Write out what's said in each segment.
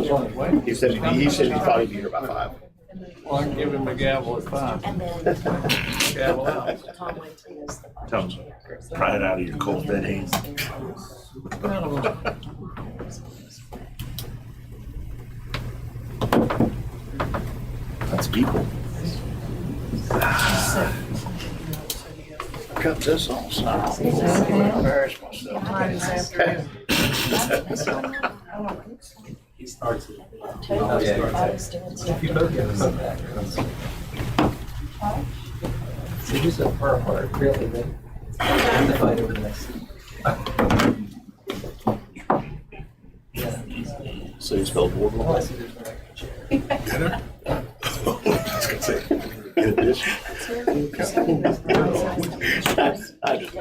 he's on his way. He said he'd probably be here by 5. Well, I can give him a gavel at 5. Gavel out. Tell him, pry it out of your cold dead hands. That's people. Cut this on something. Embarrass myself. He starts it. So just a per heart, really, but I'm the fight over the next. Yeah. So you spelled board Well, I wrong? see there's no extra chair. Dinner? I was gonna say, in addition. I just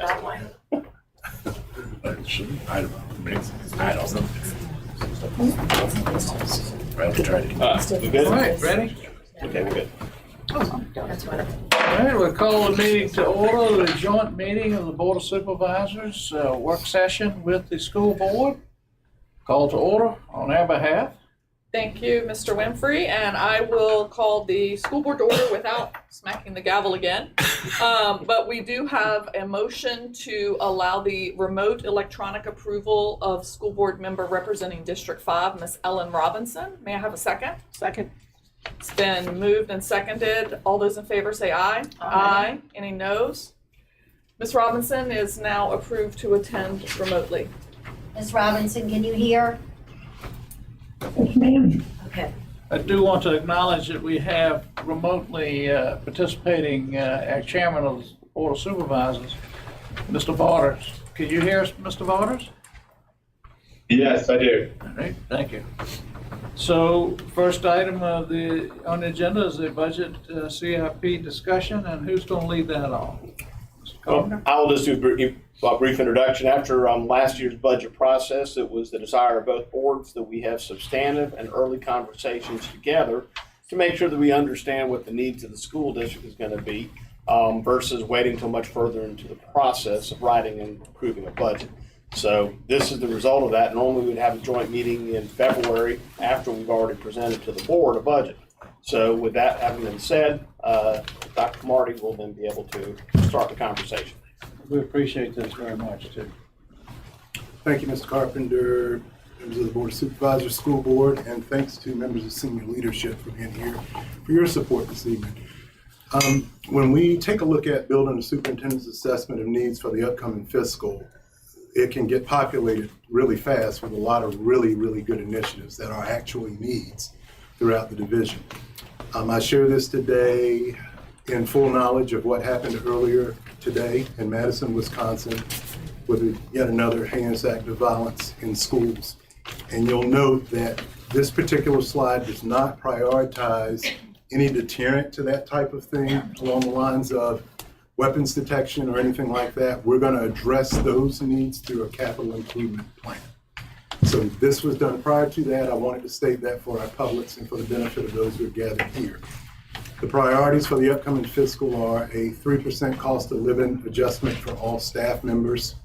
I don't know. Rather try to. You good? All right, ready? Okay, we're good. All right, we'll call the meeting to order, the joint meeting of the Board of Supervisors, work session with the school board. Call to order on our behalf. Thank you, Mr. Winfrey, and I will call the school board to order without smacking the gavel again. But we do have a motion to allow the remote electronic approval of school board member representing District 5, Ms. Ellen Robinson. May I have a second? Second. It's been moved and seconded. All those in favor say aye. Aye. Any noes? Ms. Robinson is now approved to attend remotely. Ms. Robinson, can you hear? Okay. I do want to acknowledge that we have remotely participating our chairman of the Board of Supervisors, Mr. Waters. Can you hear us, Mr. Waters? Yes, I do. All right, thank you. So first item on the agenda is the budget CIP discussion, and who's going to lead that off? Mr. Carpenter? I'll just do a brief introduction. After last year's budget process, it was the desire of both boards that we have substantive and early conversations together to make sure that we understand what the needs of the school district is going to be versus waiting until much further into the process of writing and approving a budget. So this is the result of that. Normally we'd have a joint meeting in February after we've already presented to the board a budget. So with that having been said, Dr. Marty will then be able to start the conversation. We appreciate this very much too. Thank you, Mr. Carpenter, members of the Board of Supervisors, School Board, and thanks to members of senior leadership for being here, for your support this evening. When we take a look at building a superintendent's assessment of needs for the upcoming fiscal, it can get populated really fast with a lot of really, really good initiatives that are actually needs throughout the division. I share this today in full knowledge of what happened earlier today in Madison, Wisconsin, with yet another heinous act of violence in schools. And you'll note that this particular slide does not prioritize any deterrent to that type of thing along the lines of weapons detection or anything like that. We're going to address those needs through a capital improvement plan. So this was done prior to that. I wanted to state that for our publics and for the benefit of those who are gathered here. The priorities for the upcoming fiscal are a 3% cost of living adjustment for all staff members,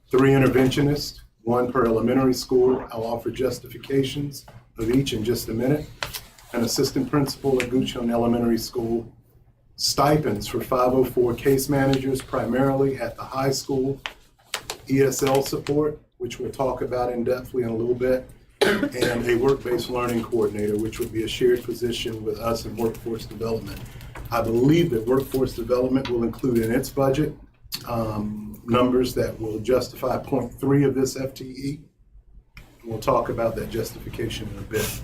3 interventionists, 1 per elementary school. I'll offer justifications of each in just a minute. An assistant principal at Goochland Elementary School, stipends for 504 case managers, primarily at the high school, ESL support, which we'll talk about in depthly in a little bit, and a work-based learning coordinator, which would be a shared position with us in workforce development. I believe that workforce development will include in its budget numbers that will justify 0.3 of this FTE. We'll talk about that justification in a bit.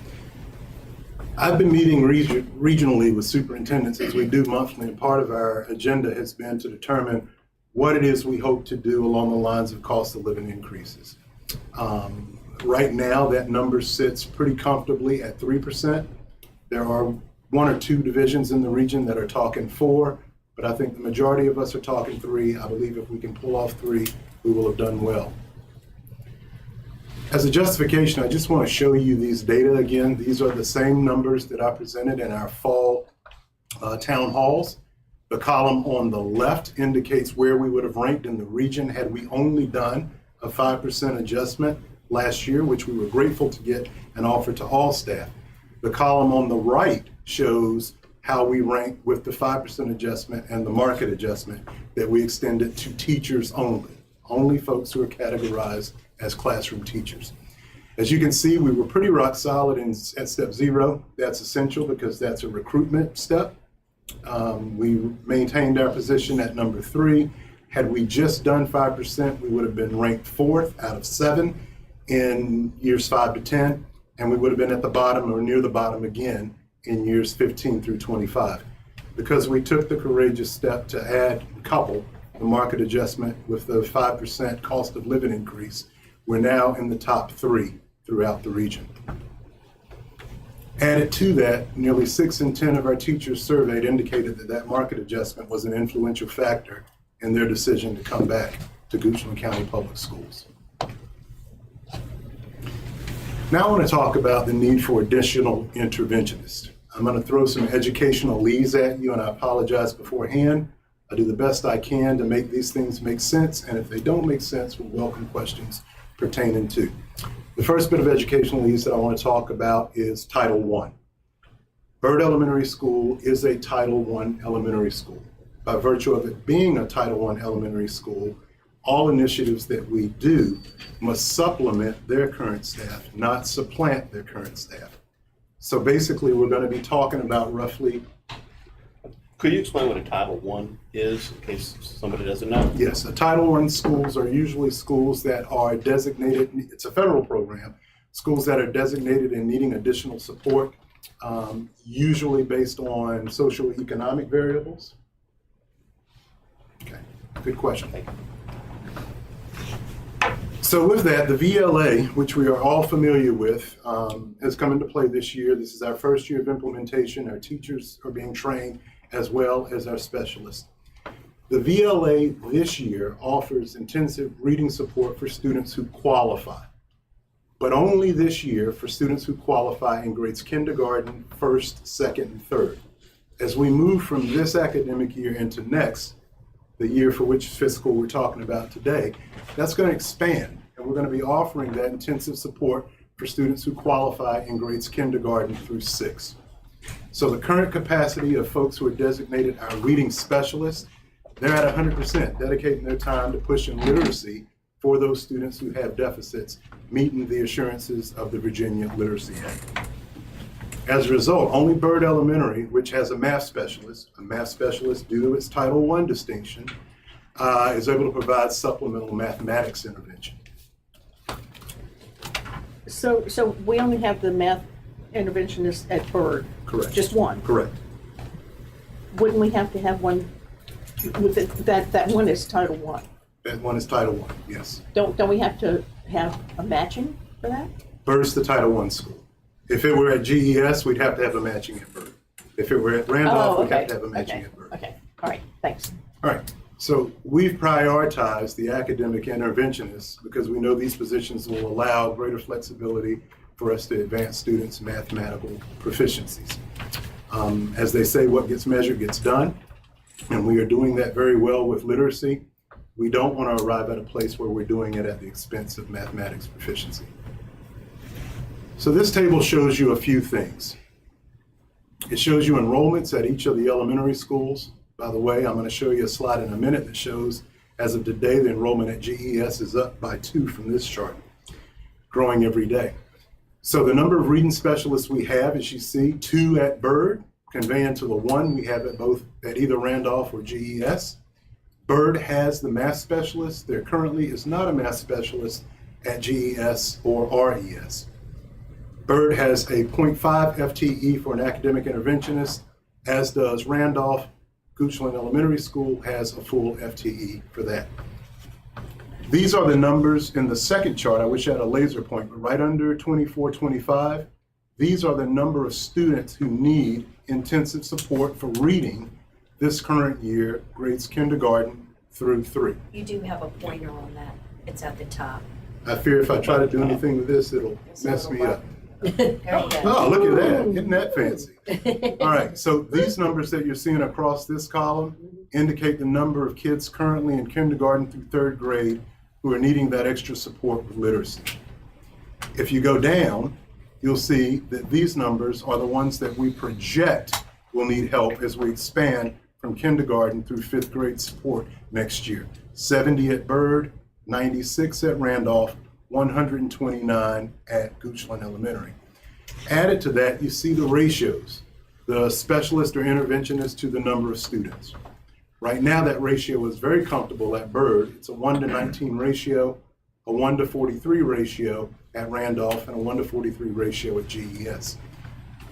I've been meeting regionally with superintendents as we do monthly, and part of our agenda has been to determine what it is we hope to do along the lines of cost of living increases. Right now, that number sits pretty comfortably at 3%. There are 1 or 2 divisions in the region that are talking 4, but I think the majority of us are talking 3. I believe if we can pull off 3, we will have done well. As a justification, I just want to show you these data again. These are the same numbers that I presented in our fall town halls. The column on the left indicates where we would have ranked in the region had we only done a 5% adjustment last year, which we were grateful to get and offer to all staff. The column on the right shows how we rank with the 5% adjustment and the market adjustment that we extended to teachers only folks who are categorized as classroom teachers. As you can see, we were pretty rock solid at step 0. That's essential because that's a recruitment step. We maintained our position at number 3. Had we just done 5%, we would have been ranked 4th out of 7 in years 5 to 10, and we would have been at the bottom or near the bottom again in years 15 through 25. Because we took the courageous step to couple the market adjustment with the 5% cost of living increase, we're now in the top 3 throughout the region. Added to that, nearly 6 in 10 of our teachers surveyed indicated that that market adjustment was an influential factor in their decision to come back to Goochland County Public Schools. Now I want to talk about the need for additional interventionists. I'm going to throw some educational leads at you, and I apologize beforehand. I do the best I can to make these things make sense, and if they don't make sense, we'll welcome questions pertaining to. The first bit of educational leads that I want to talk about is Title I. Byrd Elementary School is a Title I elementary school. By virtue of it being a Title I elementary school, all initiatives that we do must supplement their current staff, not supplant their current staff. So basically, we're going to be talking about roughly. Could you explain what a Title I is, in case somebody doesn't know? Yes, a Title I schools are usually schools that are designated, it's a federal program, schools that are designated and needing additional support, usually based on socioeconomic variables. Okay, good question. So with that, the VLA, which we are all familiar with, has come into play this year. This is our first year of implementation. Our teachers are being trained as well as our specialists. The VLA this year offers intensive reading support for students who qualify, but only this year for students who qualify in grades kindergarten, 1st, 2nd, and 3rd. As we move from this academic year into next, the year for which fiscal we're talking about today, that's going to expand, and we're going to be offering that intensive support for students who qualify in grades kindergarten through 6. So the current capacity of folks who are designated our reading specialists, they're at 100%, dedicating their time to pushing literacy for those students who have deficits, meeting the assurances of the Virginia Literacy Act. As a result, only Byrd Elementary, which has a math specialist due to its Title I distinction, is able to provide supplemental mathematics intervention. So we only have the math interventionist at Byrd? Correct. Just one? Correct. Wouldn't we have to have one, that one is Title I? That one is Title I, yes. Don't we have to have a matching for that? Byrd's the Title I school. If it were at GES, we'd have to have a matching at Byrd. If it were at Randolph, we'd have to have a matching at Byrd. Okay, all right, thanks. All right, so we've prioritized the academic interventionists because we know these positions will allow greater flexibility for us to advance students' mathematical proficiencies. As they say, what gets measured gets done, and we are doing that very well with literacy. We don't want to arrive at a place where we're doing it at the expense of mathematics proficiency. So this table shows you a few things. It shows you enrollments at each of the elementary schools. By the way, I'm going to show you a slide in a minute that shows, as of today, the enrollment at GES is up by 2 from this chart, growing every day. So the number of reading specialists we have, as you see, 2 at Byrd, conveying to the 1 we have at either Randolph or GES. Byrd has the math specialist. There currently is not a math specialist at GES or RES. Byrd has a 0.5 FTE for an academic interventionist, as does Randolph. Goochland Elementary School has a full FTE for that. These are the numbers in the second chart. I wish I had a laser point, but right under 2425, these are the number of students who need intensive support for reading this current year, grades kindergarten through 3. You do have a pointer on that. It's at the top. I fear if I try to do anything with this, it'll mess me up. There you go. Oh, look at that. Isn't that fancy? All right, so these numbers that you're seeing across this column indicate the number of kids currently in kindergarten through 3rd grade who are needing that extra support with literacy. If you go down, you'll see that these numbers are the ones that we project will need help as we expand from kindergarten through 5th grade support next year. 70 at Byrd, 96 at Randolph, 129 at Goochland Elementary. Added to that, you see the ratios, the specialist or interventionist to the number of students. Right now, that ratio is very comfortable at Byrd. It's a 1-to-19 ratio, a 1-to-43 ratio at Randolph, and a 1-to-43 ratio at GES.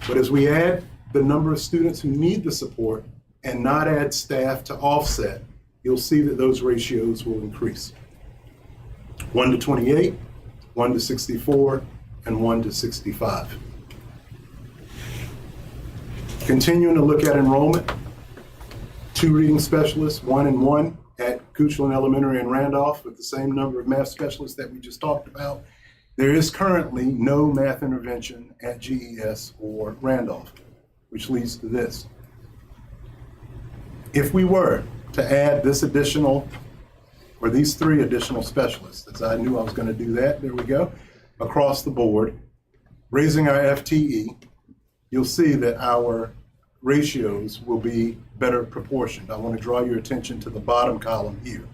But as we add the number of students who need the support and not add staff to offset, you'll see that those ratios will increase. 1-to-28, 1-to-64, and 1-to-65. Continuing to look at enrollment, 2 reading specialists, 1 and 1 at Goochland Elementary and Randolph with the same number of math specialists that we just talked about. There is currently no math intervention at GES or Randolph, which leads to this. If we were to add this additional, or these 3 additional specialists, as I knew I was going to do that, there we go, across the board, raising our FTE, you'll see that our ratios will be better proportioned. I want to draw your attention to the bottom column here.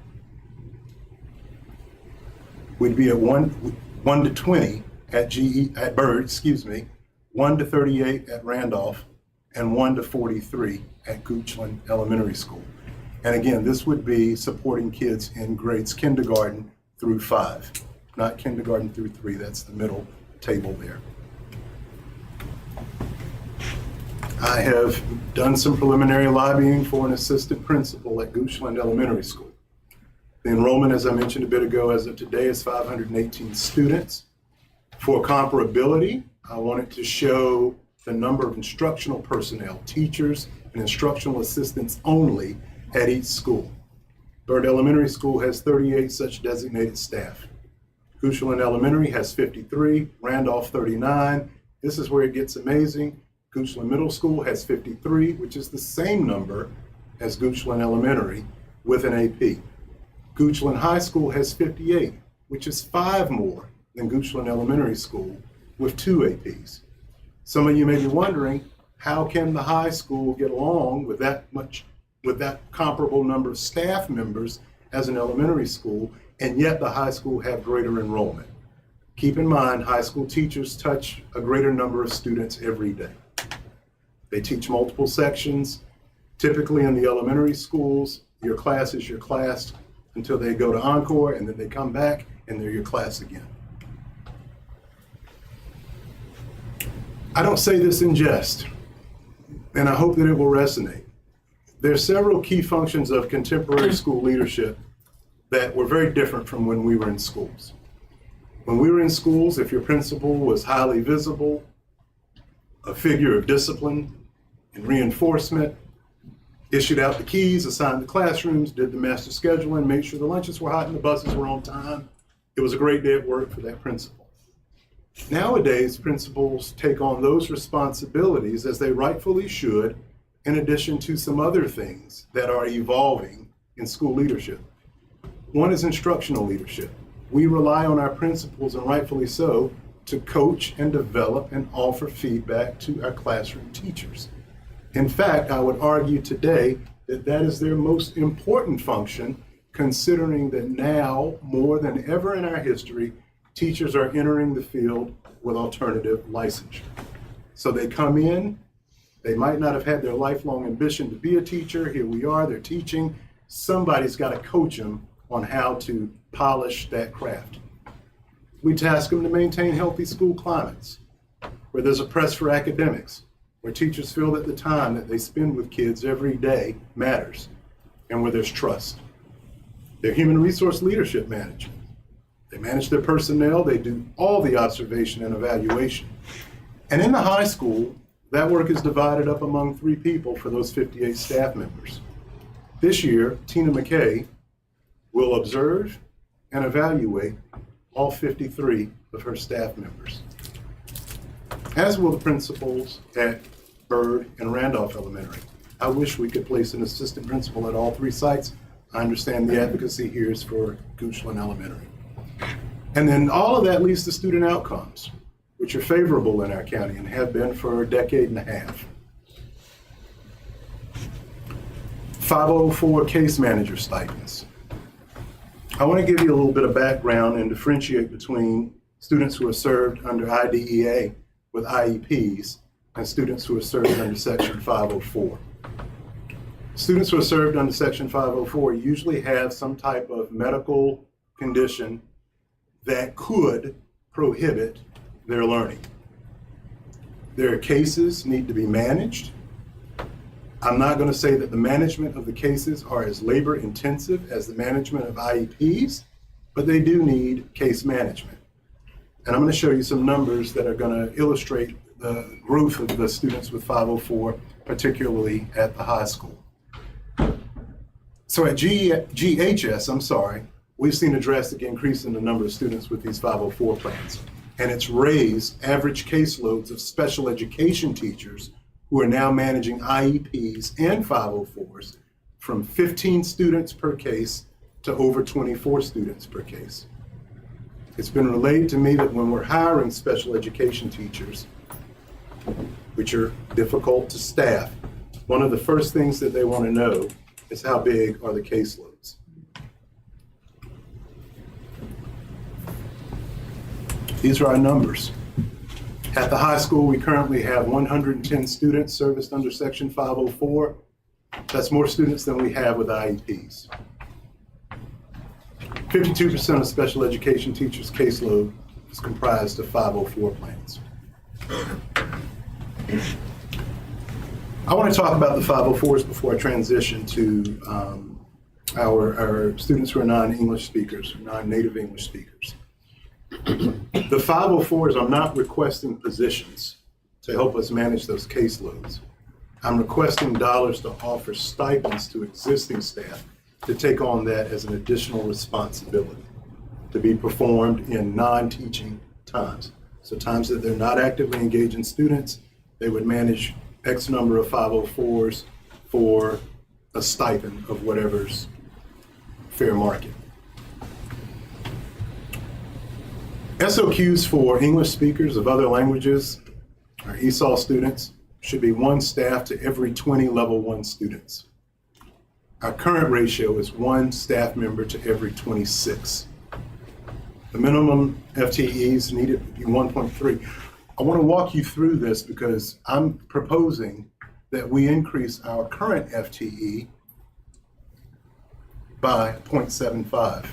We'd be at 1-to-20 at Byrd, 1-to-38 at Randolph, and 1-to-43 at Goochland Elementary School. And again, this would be supporting kids in grades kindergarten through 5, not kindergarten through 3. That's the middle table there. I have done some preliminary lobbying for an assistant principal at Goochland Elementary School. The enrollment, as I mentioned a bit ago, as of today is 518 students. For comparability, I wanted to show the number of instructional personnel, teachers and instructional assistants only at each school. Byrd Elementary School has 38 such designated staff. Goochland Elementary has 53, Randolph 39. This is where it gets amazing. Goochland Middle School has 53, which is the same number as Goochland Elementary with an AP. Goochland High School has 58, which is 5 more than Goochland Elementary School with 2 APs. Some of you may be wondering, how can the high school get along with that comparable number of staff members as an elementary school, and yet the high school have greater enrollment? Keep in mind, high school teachers touch a greater number of students every day. They teach multiple sections. Typically in the elementary schools, your class is your class until they go to Encore, and then they come back and they're your class again. I don't say this in jest, and I hope that it will resonate. There are several key functions of contemporary school leadership that were very different from when we were in schools. When we were in schools, if your principal was highly visible, a figure of discipline and reinforcement, issued out the keys, assigned the classrooms, did the master scheduling, made sure the lunches were hot and the buses were on time, it was a great day at work for that principal. Nowadays, principals take on those responsibilities, as they rightfully should, in addition to some other things that are evolving in school leadership. One is instructional leadership. We rely on our principals, and rightfully so, to coach and develop and offer feedback to our classroom teachers. In fact, I would argue today that that is their most important function, considering that now, more than ever in our history, teachers are entering the field with alternative licensure. So they come in, they might not have had their lifelong ambition to be a teacher. Here we are, they're teaching. Somebody's got to coach them on how to polish that craft. We task them to maintain healthy school climates, where there's a press for academics, where teachers feel that the time that they spend with kids every day matters, and where there's trust. They're human resource leadership management. They manage their personnel, they do all the observation and evaluation. And in the high school, that work is divided up among 3 people for those 58 staff members. This year, Tina McKay will observe and evaluate all 53 of her staff members, as will the principals at Byrd and Randolph Elementary. I wish we could place an assistant principal at all 3 sites. I understand the advocacy here is for Goochland Elementary. And then all of that leads to student outcomes, which are favorable in our county and have been for a decade and a half. 504 case manager stipends. I want to give you a little bit of background and differentiate between students who are served under IDEA with IEPs and students who are served under Section 504. Students who are served under Section 504 usually have some type of medical condition that could prohibit their learning. Their cases need to be managed. I'm not going to say that the management of the cases are as labor intensive as the management of IEPs, but they do need case management. And I'm going to show you some numbers that are going to illustrate the growth of the students with 504, particularly at the high school. So at GHS, we've seen a drastic increase in the number of students with these 504 plans. And it's raised average caseloads of special education teachers who are now managing IEPs and 504s from 15 students per case to over 24 students per case. It's been relayed to me that when we're hiring special education teachers, which are difficult to staff, one of the first things that they want to know is how big are the caseloads. These are our numbers. At the high school, we currently have 110 students serviced under Section 504. That's more students than we have with IEPs. 52% of special education teachers' caseload is comprised of 504 plans. I want to talk about the 504s before I transition to our students who are non-English speakers, non-native English speakers. The 504s, I'm not requesting positions to help us manage those caseloads. I'm requesting dollars to offer stipends to existing staff to take on that as an additional responsibility to be performed in non-teaching times. So times that they're not actively engaging students, they would manage X number of 504s for a stipend of whatever's fair market. SOQs for English speakers of other languages, or ESOL students, should be 1 staff to every 20 level 1 students. Our current ratio is 1 staff member to every 26. The minimum FTEs needed to be 1.3. I want to walk you through this because I'm proposing that we increase our current FTE by 0.75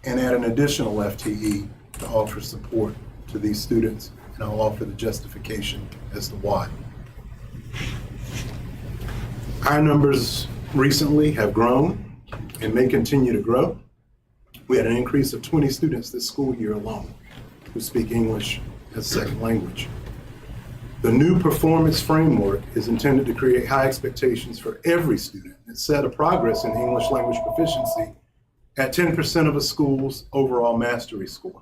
and add an additional FTE to offer support to these students, and I'll offer the justification as to why. Our numbers recently have grown and may continue to grow. We had an increase of 20 students this school year alone who speak English as a second language. The new performance framework is intended to create high expectations for every student and set a progress in English language proficiency at 10% of a school's overall mastery score.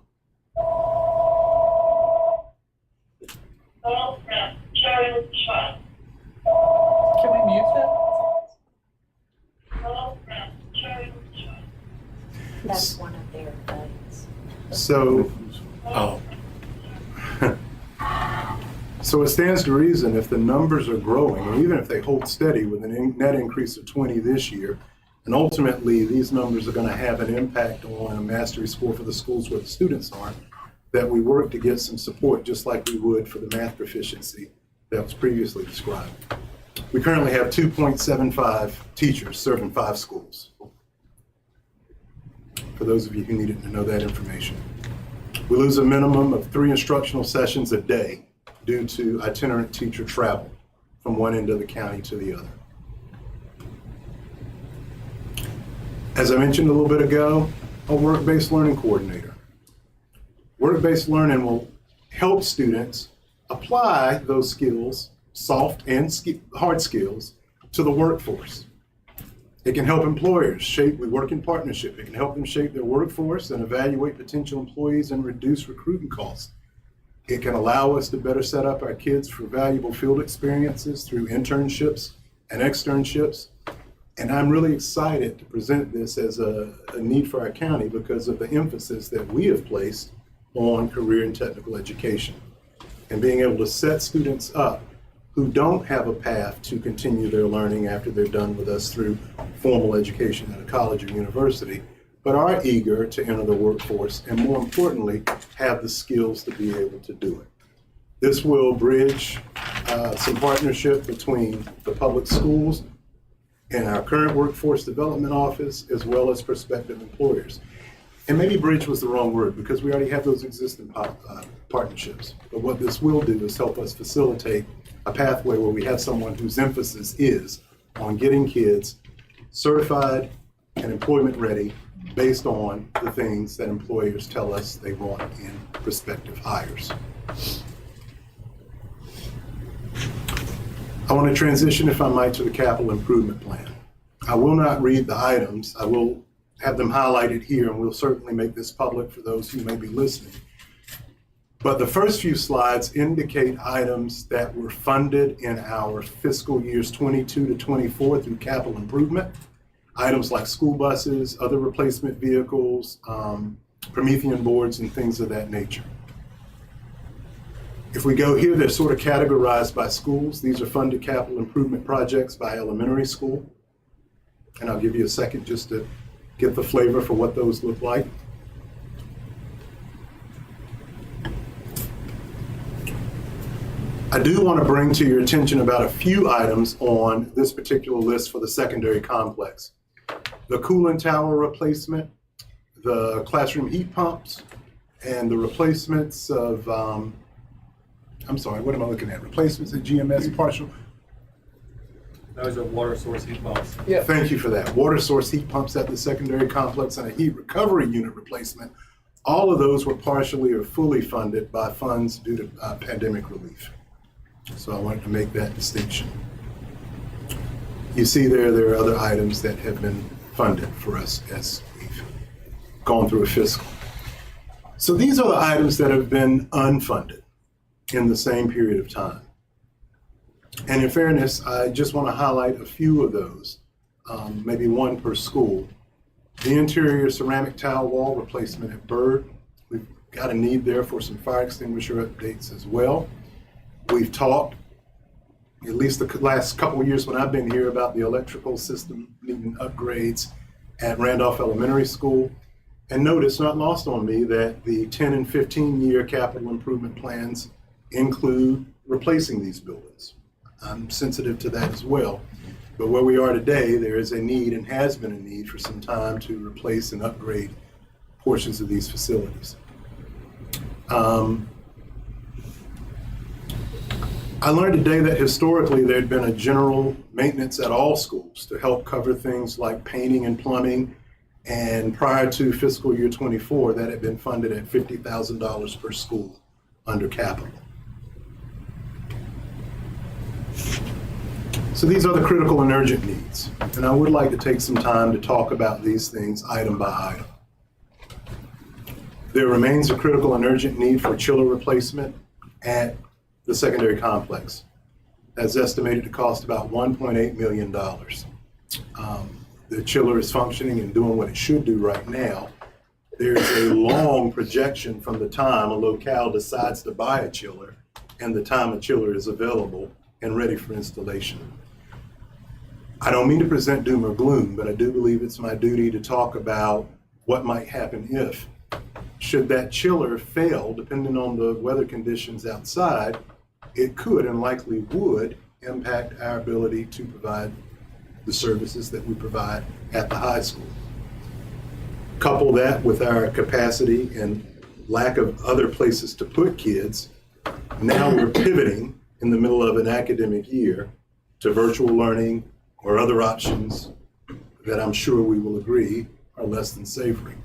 Can we mute that? That's one of their things. So, so it stands to reason if the numbers are growing, or even if they hold steady with a net increase of 20 this year, and ultimately these numbers are going to have an impact on a mastery score for the schools where the students are, that we work to get some support just like we would for the math proficiency that was previously described. We currently have 2.75 teachers serving 5 schools. For those of you who needed to know that information. We lose a minimum of 3 instructional sessions a day due to itinerant teacher travel from one end of the county to the other. As I mentioned a little bit ago, a work-based learning coordinator. Work-based learning will help students apply those skills, soft and hard skills, to the workforce. It can help employers we work in partnership. It can help them shape their workforce and evaluate potential employees and reduce recruiting costs. It can allow us to better set up our kids for valuable field experiences through internships and externships. And I'm really excited to present this as a need for our county because of the emphasis that we have placed on career and technical education and being able to set students up who don't have a path to continue their learning after they're done with us through formal education at a college or university, but are eager to enter the workforce and, more importantly, have the skills to be able to do it. This will bridge some partnership between the public schools and our current workforce development office, as well as prospective employers. And maybe bridge was the wrong word because we already have those existing partnerships. But what this will do is help us facilitate a pathway where we have someone whose emphasis is on getting kids certified and employment ready based on the things that employers tell us they want in prospective hires. I want to transition, if I might, to the capital improvement plan. I will not read the items. I will have them highlighted here, and we'll certainly make this public for those who may be listening. But the first few slides indicate items that were funded in our fiscal years 22 to 24 through capital improvement. Items like school buses, other replacement vehicles, Promethean boards, and things of that nature. If we go here, they're sort of categorized by schools. These are funded capital improvement projects by elementary school. And I'll give you a second just to get the flavor for what those look like. I do want to bring to your attention about a few items on this particular list for the secondary complex. The cooling tower replacement, the classroom heat pumps, and the replacements of, I'm sorry, what am I looking at? Replacements at GMS partial. Those are water source heat pumps. Yeah. Thank you for that. Water source heat pumps at the secondary complex and a heat recovery unit replacement. All of those were partially or fully funded by funds due to pandemic relief. So I wanted to make that distinction. You see there are other items that have been funded for us as we've gone through a fiscal. So these are the items that have been unfunded in the same period of time. And in fairness, I just want to highlight a few of those, maybe one per school. The interior ceramic tile wall replacement at Byrd. We've got a need there for some fire extinguisher updates as well. We've talked, at least the last couple of years when I've been here, about the electrical system needing upgrades at Randolph Elementary School. And note, it's not lost on me that the 10 and 15-year capital improvement plans include replacing these buildings. I'm sensitive to that as well. But where we are today, there is a need and has been a need for some time to replace and upgrade portions of these facilities. I learned today that historically there'd been a general maintenance at all schools to help cover things like painting and plumbing. And prior to fiscal year 24, that had been funded at $50,000 per school under capital. So these are the critical and urgent needs. And I would like to take some time to talk about these things item by item. There remains a critical and urgent need for chiller replacement at the secondary complex. That's estimated to cost about $1.8 million. The chiller is functioning and doing what it should do right now. There's a long projection from the time a locale decides to buy a chiller and the time a chiller is available and ready for installation. I don't mean to present doom or gloom, but I do believe it's my duty to talk about what might happen if. Should that chiller fail, depending on the weather conditions outside, it could and likely would impact our ability to provide the services that we provide at the high school. Couple that with our capacity and lack of other places to put kids. Now we're pivoting in the middle of an academic year to virtual learning or other options that I'm sure we will agree are less than savory.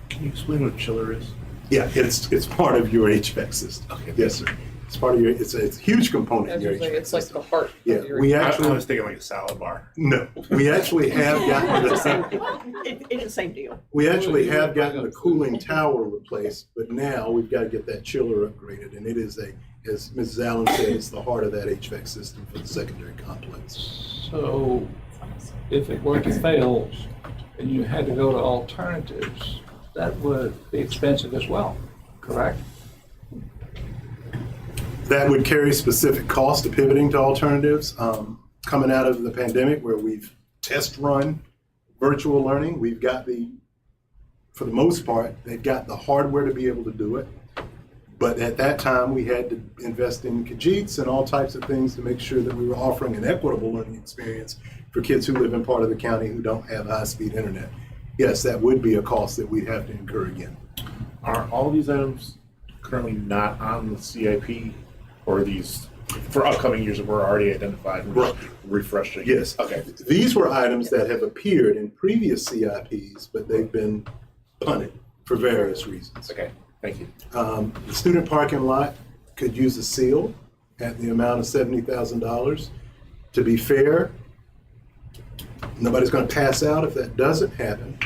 Can you explain what chiller is? Yeah, it's part of your HVAC system. Okay. Yes, sir. It's part of your, it's a huge component As in your you're saying, HVAC it's like system. the heart. Yeah, of your- we I actually, was thinking like a salad bar. no, we actually have gotten It's the same the, deal. It's the same deal. we actually have gotten the cooling tower replaced, but now we've got to get that chiller upgraded. And it is as Mrs. Allen said, it's the heart of that HVAC system for the secondary complex. So if it were to fail and you had to go to alternatives, that would be expensive as well, correct? That would carry specific cost to pivoting to alternatives. Coming out of the pandemic where we've test run virtual learning, we've got for the most part, they've got the hardware to be able to do it. But at that time, we had to invest in Kajits and all types of things to make sure that we were offering an equitable learning experience for kids who live in part of the county who don't have high-speed internet. Yes, that would be a cost that we'd have to incur again. Are all these items currently not on the CIP, or are these for upcoming years that were already identified? We're just refreshing. Yes. Okay. These were items that have appeared in previous CIPs, but they've been punted for various reasons. Okay. Thank you. The student parking lot could use a seal at the amount of $70,000. To be fair, nobody's going to pass out if that doesn't happen.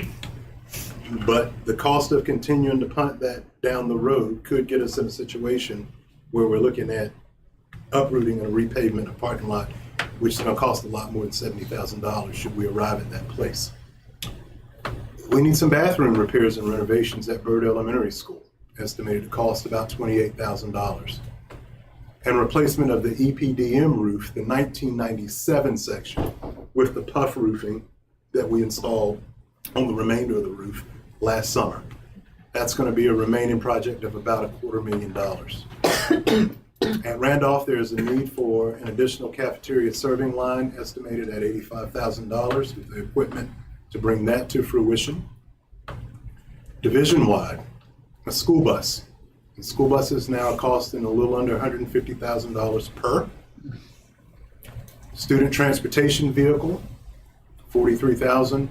But the cost of continuing to punt that down the road could get us in a situation where we're looking at uprooting and a repavement of parking lot, which is going to cost a lot more than $70,000 should we arrive at that place. We need some bathroom repairs and renovations at Byrd Elementary School, estimated to cost about $28,000. And replacement of the EPDM roof, the 1997 section, with the puff roofing that we installed on the remainder of the roof last summer. That's going to be a remaining project of about $250,000. At Randolph, there's a need for an additional cafeteria serving line estimated at $85,000 with the equipment to bring that to fruition. Division-wide, a school bus. The school bus is now costing a little under $150,000 per. Student transportation vehicle, $43,000.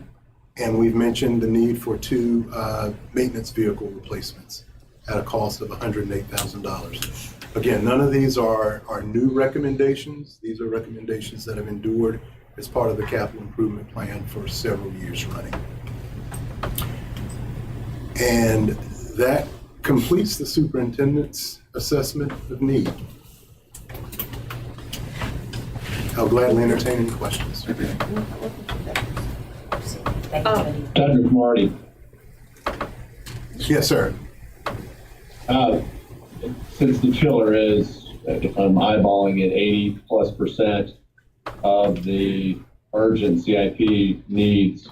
And we've mentioned the need for 2 maintenance vehicle replacements at a cost of $108,000. Again, none of these are new recommendations. These are recommendations that have endured as part of the capital improvement plan for several years running. And that completes the superintendent's assessment of need. I'll gladly entertain any questions. Dr. Marty, Yes, sir. since the chiller is, if I'm eyeballing it, 80+% of the urgent CIP needs,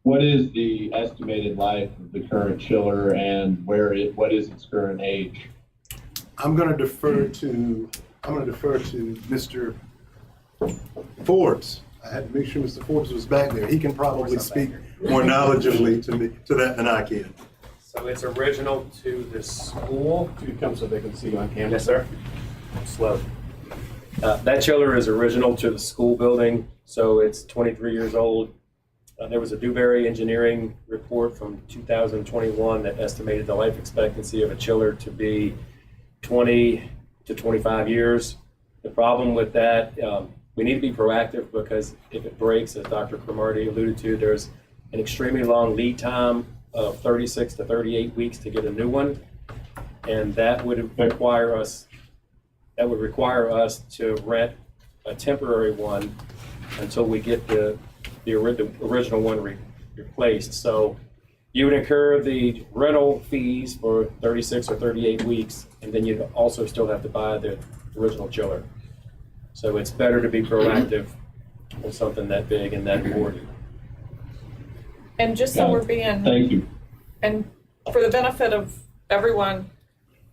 what is the estimated life of the current chiller and what is its current age? I'm going to defer to Mr. Forbes. I had to make sure Mr. Forbes was back there. He can probably speak more knowledgeably to that than I can. So it's original to the school. If you come so they can see you on camera. Yes, sir. Slow. That chiller is original to the school building, so it's 23 years old. There was a Dewberry Engineering report from 2021 that estimated the life expectancy of a chiller to be 20 to 25 years. The problem with that, we need to be proactive because if it breaks, as Dr. Cromartie alluded to, there's an extremely long lead time of 36 to 38 weeks to get a new one, and that would require us to rent a temporary one until we get the original one replaced. So you would incur the rental fees for 36 or 38 weeks, and then you'd also still have to buy the original chiller. So it's better to be proactive with something that big and that important. And just so we're being, Thank you. and for the benefit of everyone,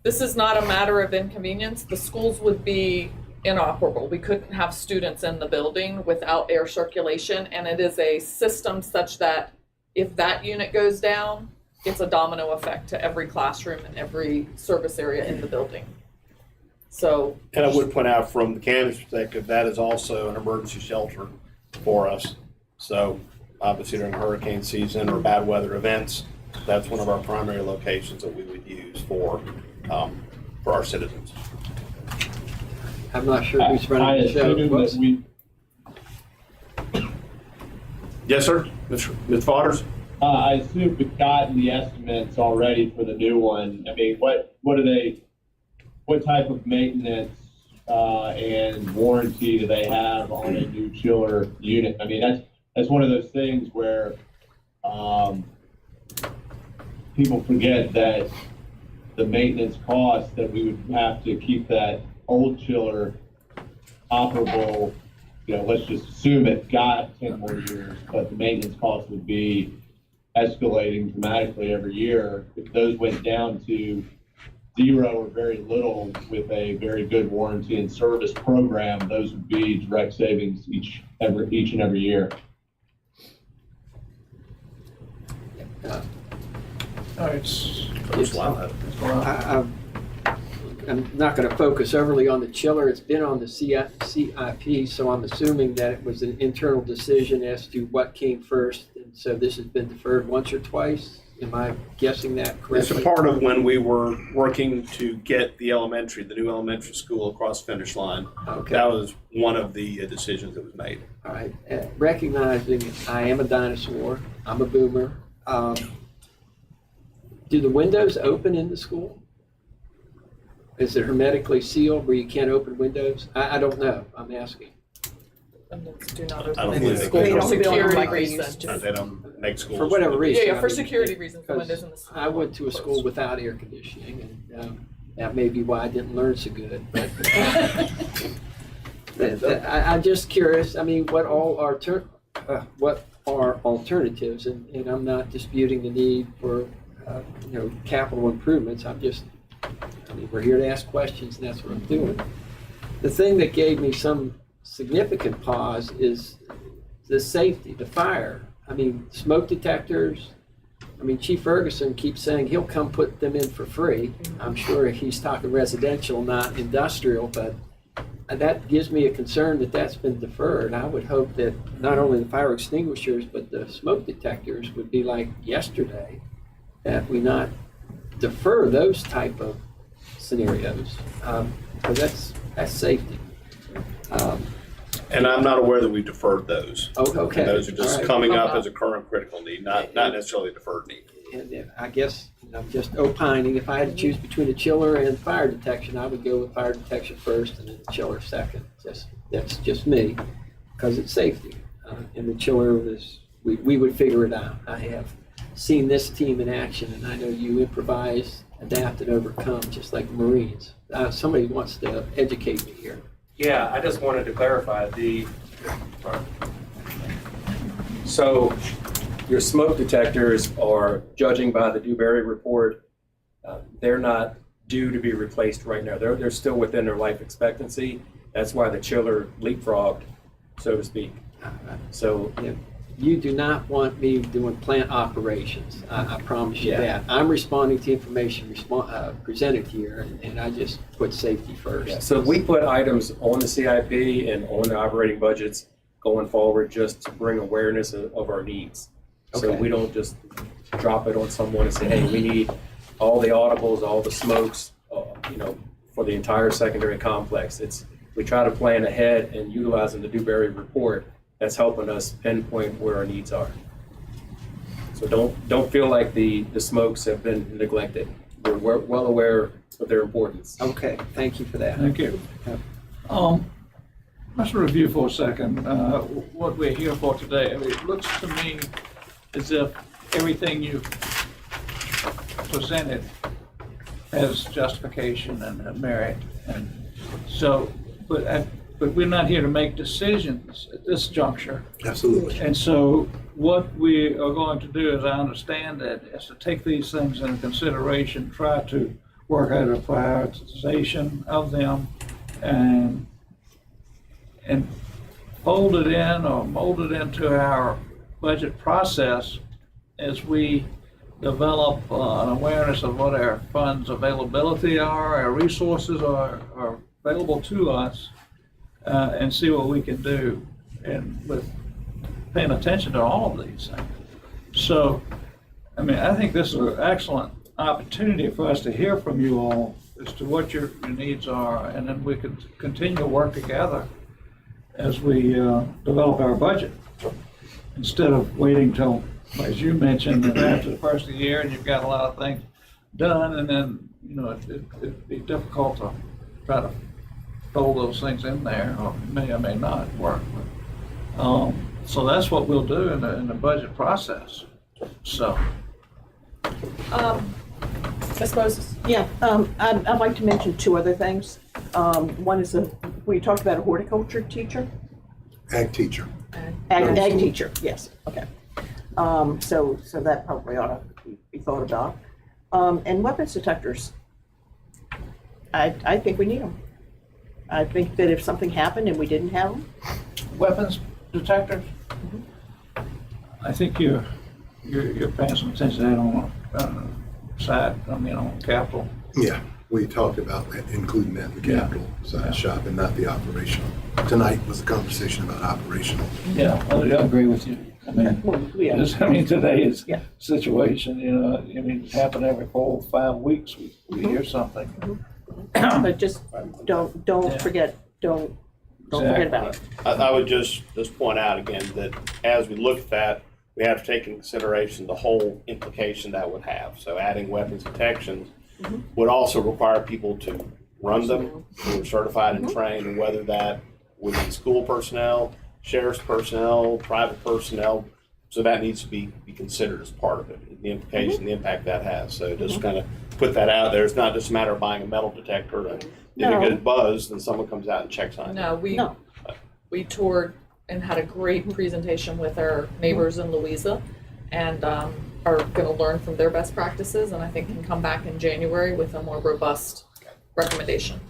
this is not a matter of inconvenience. The schools would be inoperable. We couldn't have students in the building without air circulation, and it is a system such that if that unit goes down, it's a domino effect to every classroom and every service area in the building. So, And I would point out from the county's perspective, that is also an emergency shelter for us. So obviously during hurricane season or bad weather events, that's one of our primary locations that we would use for our citizens. I'm not sure who's I running the show. assume Whoops. that we, Yes, sir. Ms. Fodders? I assume we've gotten the estimates already for the new one. I mean, what type of maintenance and warranty do they have on a new chiller unit? I mean, that's one of those things where people forget that the maintenance costs that we would have to keep that old chiller operable, let's just assume it got 10 more years, but the maintenance cost would be escalating dramatically every year. If those went down to 0 or very little with a very good warranty and service program, those would be direct savings each and every year. I'm not going to focus overly on the chiller. It's been on the CIP, so I'm assuming that it was an internal decision as to what came first. And so this has been deferred once or twice. Am I guessing that correctly? It's a part of when we were working to get the new elementary school across the finish line. Okay. That was one of the decisions that was made. All right. Recognizing I am a dinosaur, I'm a boomer. Do the windows open in the school? Is it hermetically sealed where you can't open windows? I don't know. I'm asking. Do not I don't open in believe the they school can. for security reasons. They don't make schools. For whatever reason. Yeah, for I mean, security reasons, the because windows in the school. I went to a school without air conditioning, and that may be why I didn't learn so good. But I'm just curious. I mean, what are alternatives? And I'm not disputing the need for capital improvements. We're here to ask questions, and that's what I'm doing. The thing that gave me some significant pause is the safety, the fire. I mean, smoke detectors. I mean, Chief Ferguson keeps saying he'll come put them in for free. I'm sure he's talking residential, not industrial, but that gives me a concern that that's been deferred. I would hope that not only the fire extinguishers, but the smoke detectors would be like yesterday, that we not defer those type of scenarios, because that's safety. And I'm not aware that we've deferred those. Oh, okay. Those are just All right. coming up as a current critical need, not necessarily a deferred need. And I guess I'm just opining. If I had to choose between a chiller and fire detection, I would go with fire detection first and then the chiller second. That's just me, because it's safety. And the chiller we would figure it out. I have seen this team in action, and I know you improvise, adapt, and overcome, just like the Marines. Somebody wants to educate me here. Yeah, I just wanted to clarify so your smoke detectors are, judging by the Dewberry report, they're not due to be replaced right now. They're still within their life expectancy. That's why the chiller leapfrogged, so to speak. So you do not want me doing plant operations. I promise you that. I'm responding to information presented here, and I just put safety first. yeah, so we put items on the CIP and on the operating budgets going forward just to bring awareness of our needs. So Okay. we don't just drop it on someone and say, hey, we need all the audibles, all the smokes, for the entire secondary complex. We try to plan ahead and utilizing the Dewberry report. That's helping us pinpoint where our needs are. So don't feel like the smokes have been neglected. We're well aware of their importance. Okay, thank you for that. Thank you. Let's review for a second what we're here for today. I mean, it looks to me as if everything you've presented has justification and merit, and so, but we're not here to make decisions at this juncture. Absolutely. And so what we are going to do, as I understand it, is to take these things into consideration, try to work out a prioritization of them, and fold it in or mold it into our budget process as we develop an awareness of what our funds availability are, our resources are available to us, and see what we can do, and with paying attention to all of these things. So, I mean, I think this is an excellent opportunity for us to hear from you all as to what your needs are, and then we can continue to work together as we develop our budget, instead of waiting till, as you mentioned, that after the first of the year and you've got a lot of things done, and then it'd be difficult to try to fold those things in there, or may not work. So that's what we'll do in the budget process. So, Ms. Moses? Yeah, I'd like to mention two other things. One is we talked about a horticulture teacher. Ag teacher. Ag teacher, yes, okay. So that probably ought to be thought about. And weapons detectors. I think we need them. I think that if something happened and we didn't have them, weapons detectors. I think you're paying some attention to that on the side, on capital. Yeah, we talked about that, including that in the capital side shop and not the operational. Tonight was a conversation about operational. Yeah, I agree with you. I mean, well, yeah. Today's Yeah. situation, it's happened every 4 or 5 weeks. We hear something. But just don't Yeah. forget, don't forget about it. I would just point out again that as we look at that, we have to take into consideration the whole implication that would have. So adding weapons detections would also require people to run them, who are certified and trained, and whether that would be school personnel, sheriff's personnel, private personnel. So that needs to be considered as part of it, the implication, the impact that has. So just kind of put that out there. It's not just a matter of buying a metal detector and if No. it gets buzzed, then someone comes out and checks on it. No, No. we toured and had a great presentation with our neighbors in Louisa, and are going to learn from their best practices, and I think can come back in January with a more robust recommendation.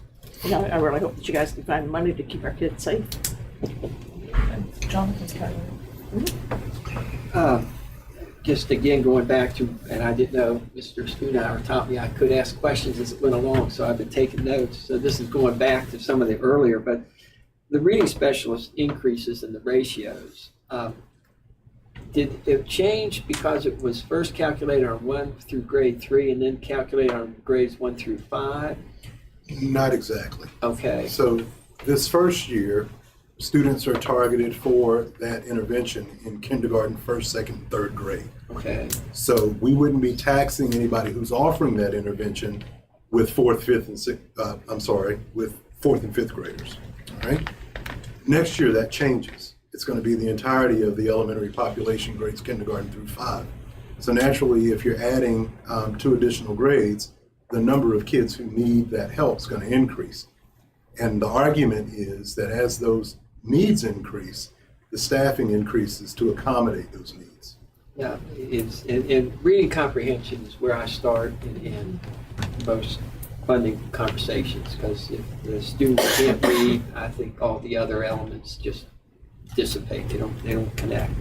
I really hope that you guys can find money to keep our kids safe. And Jonathan's kind Just again, going back to, and I didn't know, Mr. Spoonhour taught me I could ask questions as it went along, so I've been taking notes. So this is going back to some of the earlier, but the reading specialist increases in the ratios. Did it change because it was first calculated on 1 through grade 3 and then calculated on grades 1 through 5? Not exactly. Okay. So this first year, students are targeted for that intervention in kindergarten, first, second, third grade. Okay. So we wouldn't be taxing anybody who's offering that intervention with fourth and fifth graders. All right. Next year that changes. It's going to be the entirety of the elementary population, grades kindergarten through 5. So naturally, if you're adding 2 additional grades, the number of kids who need that help is going to increase. And the argument is that as those needs increase, the staffing increases to accommodate those needs. Yeah, it's, and reading comprehension is where I start in most funding conversations, because if the student can't read, I think all the other elements just dissipate. They don't connect.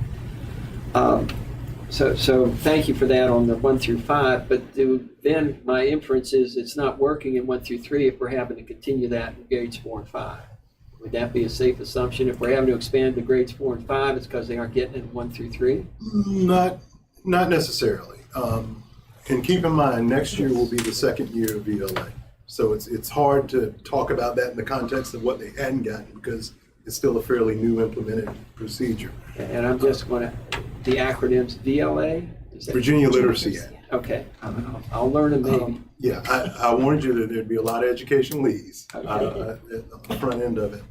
So thank you for that on the 1 through 5. But then my inference is it's not working in 1 through 3 if we're having to continue that in grades 4 and 5. Would that be a safe assumption? If we're having to expand to grades 4 and 5, it's because they aren't getting it in 1 through 3? Not necessarily. And keep in mind, next year will be the second year of VLA. So it's hard to talk about that in the context of what they hadn't gotten, because it's still a fairly new implemented procedure. And I'm just going to, the acronyms VLA? Is that- Virginia Literacy Act. Okay, I'll learn them maybe. Yeah, I warned you that there'd be a lot of educational ease at the front end of it.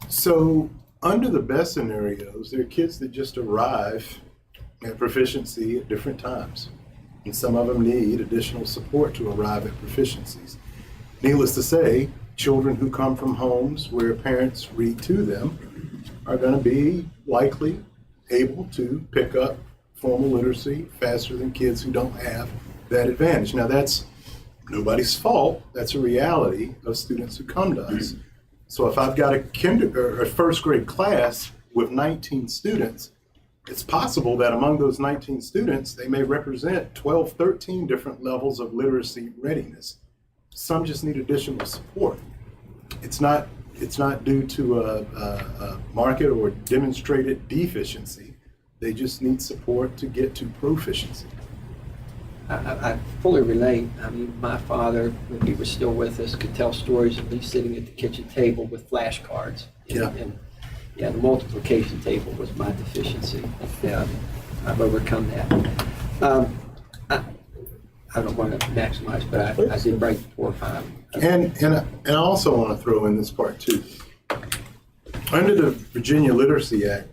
So under the best scenarios, there are kids that just arrive at proficiency at different times. And some of them need additional support to arrive at proficiencies. Needless to say, children who come from homes where parents read to them are going to be likely able to pick up formal literacy faster than kids who don't have that advantage. Now, that's nobody's fault. That's a reality of students who come to us. So if I've got a first grade class with 19 students, it's possible that among those 19 students, they may represent 12, 13 different levels of literacy readiness. Some just need additional support. It's not due to a market or demonstrated deficiency. They just need support to get to proficiency. I fully relate. I mean, my father, when he was still with us, could tell stories of me sitting at the kitchen table with flashcards. And the multiplication table was my deficiency. I've overcome that. I don't want to maximize, but I did break 4 or 5. And I also want to throw in this part too. Under the Virginia Literacy Act,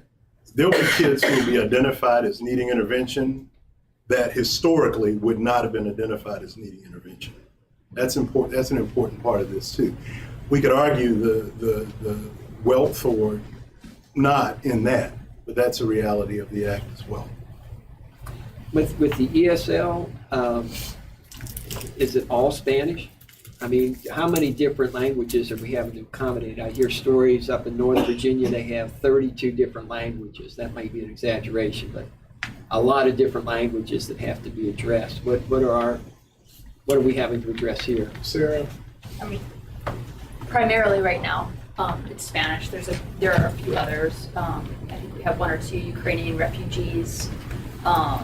there'll be kids who will be identified as needing intervention that historically would not have been identified as needing intervention. That's important. That's an important part of this too. We could argue the wealth or not in that, but that's a reality of the act as well. With the ESL, is it all Spanish? I mean, how many different languages are we having to accommodate? I hear stories up in Northern Virginia, they have 32 different languages. That might be an exaggeration, but a lot of different languages that have to be addressed. What are we having to address here? Sarah? I mean, primarily right now, it's Spanish. There are a few others. I think we have one or two Ukrainian refugees. I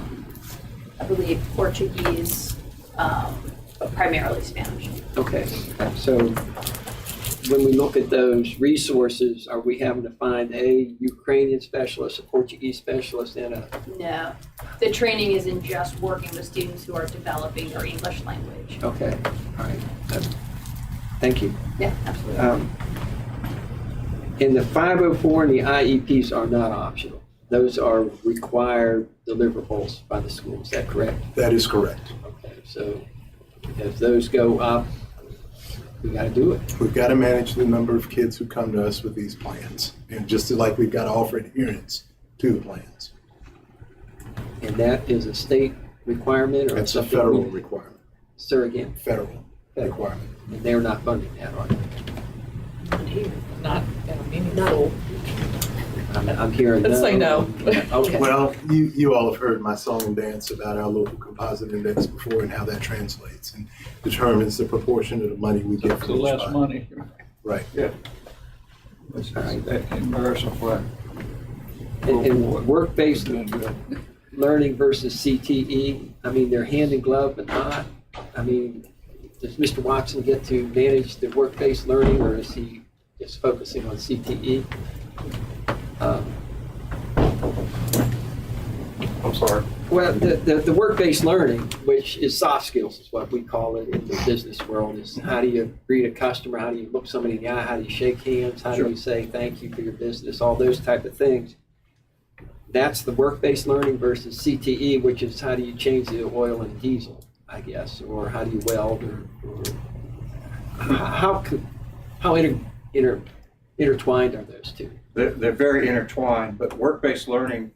believe Portuguese, but primarily Spanish. Okay, so when we look at those resources, are we having to find a Ukrainian specialist, a Portuguese specialist, and a... No, the training isn't just working with students who are developing their English language. Okay, all right. Thank you. Yeah, absolutely. And the 504 and the IEPs are not optional. Those are required deliverables by the school. Is that correct? That is correct. Okay, so as those go up, we got to do it. We've got to manage the number of kids who come to us with these plans, and just like we've got to offer adherence to the plans. And that is a state requirement or That's a something? federal requirement. Sir, again, Federal requirement. and they're not funding that, are they? Not in a meaningful. I'm hearing no. Let's say no. Okay. Well, you all have heard my song and dance about our local composite index before and how that translates and determines the proportion of the money we get The from each less fund. money. Right. It's that inverse of what. And work-based Doing good. learning versus CTE, I mean, they're hand in glove, but not. I mean, does Mr. Watson get to manage the work-based learning, or is he just focusing on CTE? I'm sorry. Well, the work-based learning, which is soft skills, is what we call it in the business world, is how do you greet a customer, how do you look somebody in the eye, how do you shake hands, how do you say thank you for your business, all those type of things. That's the work-based learning versus CTE, which is how do you change the oil and diesel, I guess, or how do you weld, or how intertwined are those two? They're very intertwined, but work-based learning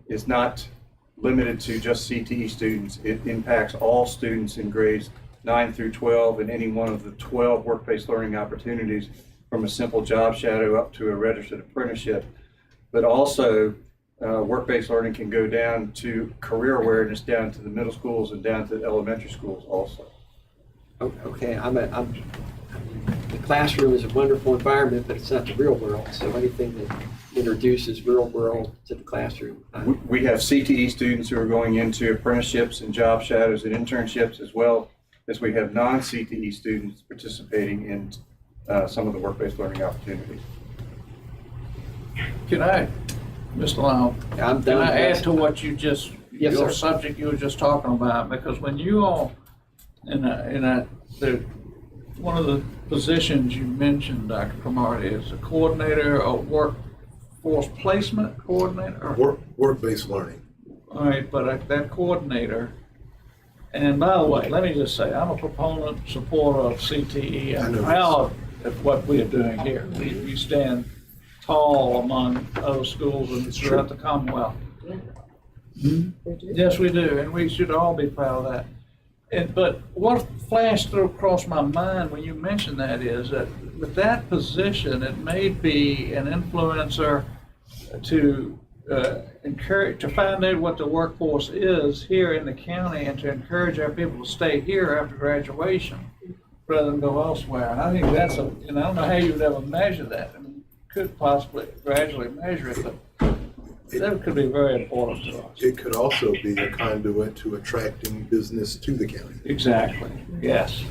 is not limited to just CTE students. It impacts all students in grades 9 through 12 and any one of the 12 work-based learning opportunities, from a simple job shadow up to a registered apprenticeship. But also, work-based learning can go down to career awareness, down to the middle schools and down to elementary schools also. Okay, the classroom is a wonderful environment, but it's not the real world. So anything that introduces real world to the classroom. We have CTE students who are going into apprenticeships and job shadows and internships, as well as we have non-CTE students participating in some of the work-based learning opportunities. Can I, Mr. Long, I'm can done. I add to what you just, Yes, your sir. subject you were just talking about? Because when you all, one of the positions you mentioned, Dr. Cromartie, is a coordinator or workforce placement coordinator? Work-based learning. All right, but that coordinator, and by the way, let me just say, I'm a proponent, supporter of CTE. I I'm know proud of what we are doing here. We stand tall among other schools and throughout the Commonwealth. Yes, we do, and we should all be proud of that. But what flashed across my mind when you mentioned that is that with that position, it may be an influencer to encourage, to find out what the workforce is here in the county and to encourage our people to stay here after graduation rather than go elsewhere. And I think that's I don't know how you would ever measure that. I mean, you could possibly gradually measure it, but that could be very important to us. It could also be a conduit to attracting business to the county. Exactly, yes.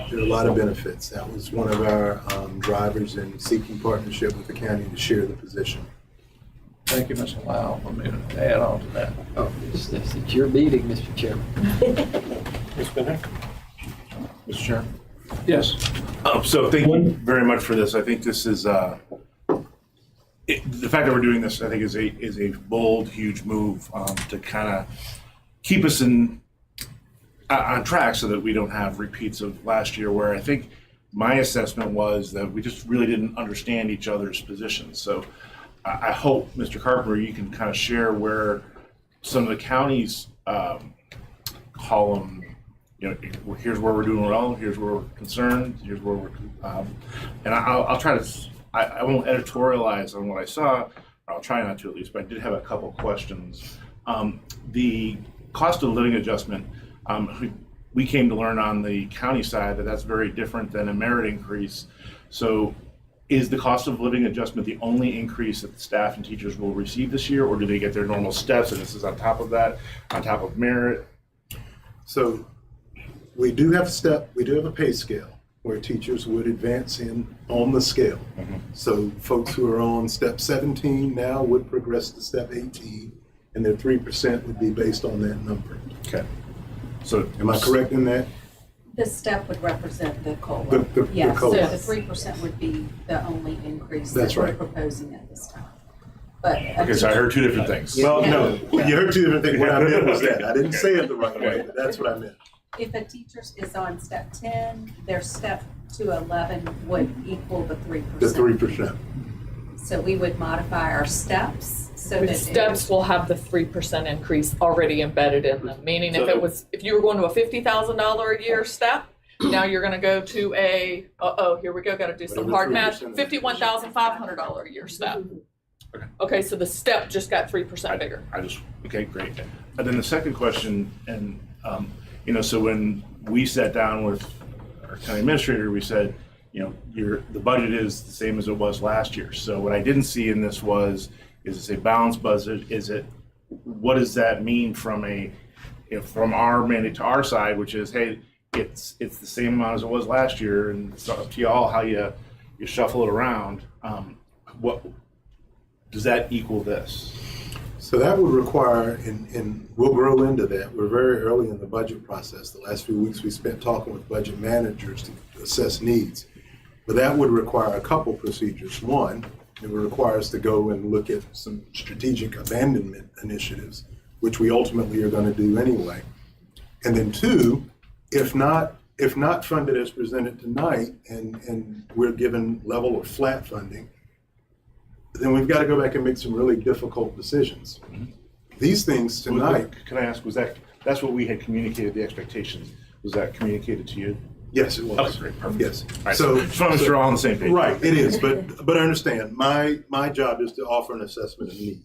There are a lot of benefits. That was one of our drivers in seeking partnership with the county to share the position. Thank you, Mr. Lau, for me to add on to that. Oh, it's your meeting, Mr. Chairman. Mr. Chairman. Yes. So thank you very much for this. I think this is the fact that we're doing this, I think, is a bold, huge move to kind of keep us on track so that we don't have repeats of last year, where I think my assessment was that we just really didn't understand each other's positions. So I hope, Mr. Carpenter, you can kind of share where some of the counties call them, here's where we're doing well, here's where we're concerned, here's where we're, and I'll try to, I won't editorialize on what I saw, I'll try not to at least, but I did have a couple questions. The cost of living adjustment, we came to learn on the county side that that's very different than a merit increase. So is the cost of living adjustment the only increase that the staff and teachers will receive this year, or do they get their normal steps and this is on top of that, on top of merit? So we do have a pay scale where teachers would advance in on the scale. So folks who are on step 17 now would progress to step 18, and their 3% would be based on that number. Okay. So Am I correct in that? The step would represent the COLA. The Yes, so COLA. the 3% would be the only increase That's that we're right. proposing at this time. But Okay, so I heard two different things. Well, no, Yeah. you heard two different things. What I meant was that. I didn't Okay. say it the right way, but that's what I meant. if a teacher is on step 10, their step to 11 would equal the 3%. The 3%. So we would modify our steps so The that. steps will have the 3% increase already embedded in them, meaning if you were going to a $50,000 a year step, now you're gonna go to here we go, gotta do some Whatever hard math, 3% is. $51,500 a year step. Okay, so the step just got 3% bigger. Okay, great. And then the second question, and so when we sat down with our county administrator, we said, the budget is the same as it was last year. So what I didn't see in this is this a balanced budget? What does that mean from from our mandate to our side, which is, hey, it's the same amount as it was last year, and it's up to y'all how you shuffle it around. What does that equal this? So that would require, and we'll grow into that. We're very early in the budget process. The last few weeks we spent talking with budget managers to assess needs. But that would require a couple procedures. One, it would require us to go and look at some strategic abandonment initiatives, which we ultimately are going to do anyway. And then two, if not funded as presented tonight, and we're given level or flat funding, then we've got to go back and make some really difficult decisions. These things tonight. Can I ask, that's what we had communicated, the expectations? Was that communicated to you? Yes, it was. Okay, great, perfect. Yes. All right, so just want to make sure we're all on the same page. Right, it is, but I understand. My job is to offer an assessment of need.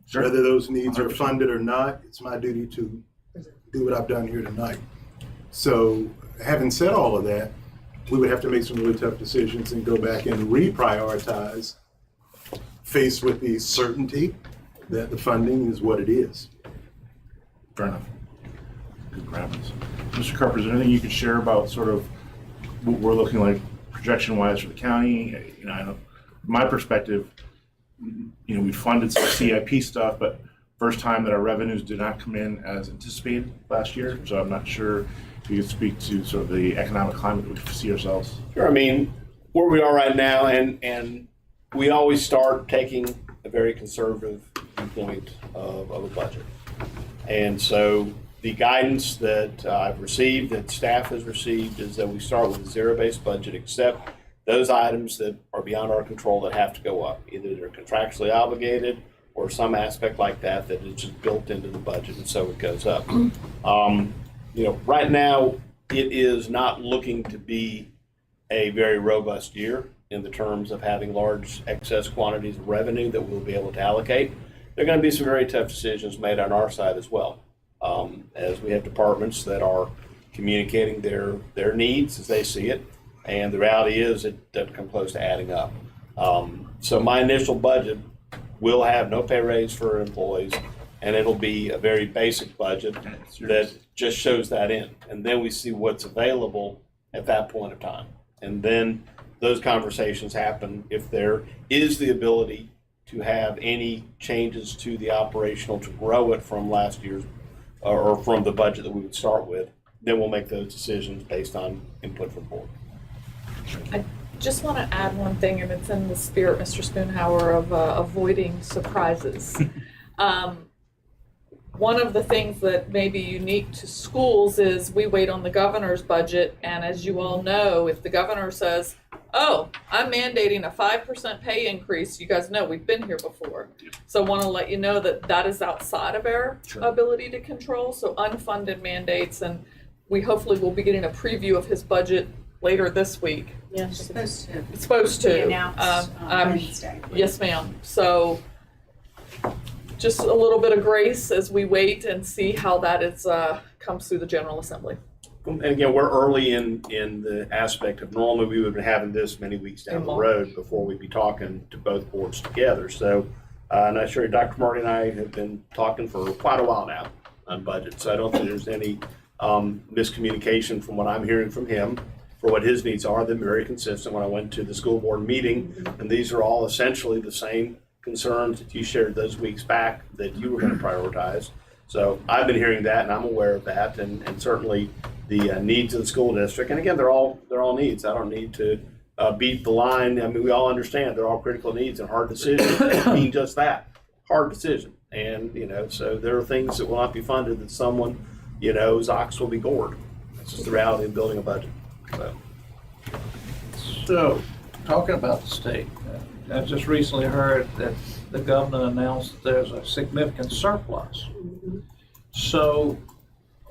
Sure. Whether those needs are funded or not, it's my duty to do what I've done here tonight. So having said all of that, we would have to make some really tough decisions and go back and reprioritize, faced with the certainty that the funding is what it is. Fair enough. Good grammars. Mr. Carpenter, is there anything you could share about sort of what we're looking like projection-wise for the county? I know, from my perspective, we funded some CIP stuff, but first time that our revenues did not come in as anticipated last year. So I'm not sure if you could speak to sort of the economic climate that we see ourselves. Sure. I mean, where we are right now, and we always start taking a very conservative viewpoint of a budget. And so the guidance that I've received, that staff has received, is that we start with a zero-based budget, except those items that are beyond our control that have to go up. Either they're contractually obligated or some aspect like that is just built into the budget, and so it goes up. Right now, it is not looking to be a very robust year in the terms of having large excess quantities of revenue that we'll be able to allocate. There are going to be some very tough decisions made on our side as well, as we have departments that are communicating their needs as they see it, and the reality is it doesn't come close to adding up. So my initial budget will have no pay raise for employees, and it'll be a very basic budget that just shows that in. And then we see what's available at that point of time. And then those conversations happen if there is the ability to have any changes to the operational to grow it from last year's or from the budget that we would start with. Then we'll make those decisions based on input from the board. Just want to add one thing, and it's in the spirit, Mr. Spoonhour, of avoiding surprises. One of the things that may be unique to schools is we wait on the governor's budget, and as you all know, if the governor says, oh, I'm mandating a 5% pay increase, you guys know we've been here before. So I want to let you know that that is outside of our ability to control, so unfunded mandates, and we hopefully will be getting a preview of his budget later this week. Yes. Supposed to It's supposed be to. announced on Wednesday. Yes, ma'am. So just a little bit of grace as we wait and see how that is comes through the General Assembly. And again, we're early in the aspect of normally we would be having this many weeks down the road before we'd be talking to both boards together. So, and I'm sure Dr. Marty and I have been talking for quite a while now on budget. So I don't think there's any miscommunication from what I'm hearing from him for what his needs are. They're very consistent when I went to the school board meeting, and these are all essentially the same concerns that you shared those weeks back that you were going to prioritize. So I've been hearing that, and I'm aware of that, and certainly the needs of the school district. And again, they're all needs. I don't need to beat the line. I mean, we all understand they're all critical needs and hard decisions. I mean just that, hard decision. And so there are things that will not be funded that someone whose ox will be gored. That's just the reality of building a budget. So, talking about the state, I just recently heard that the governor announced that there's a significant surplus. So,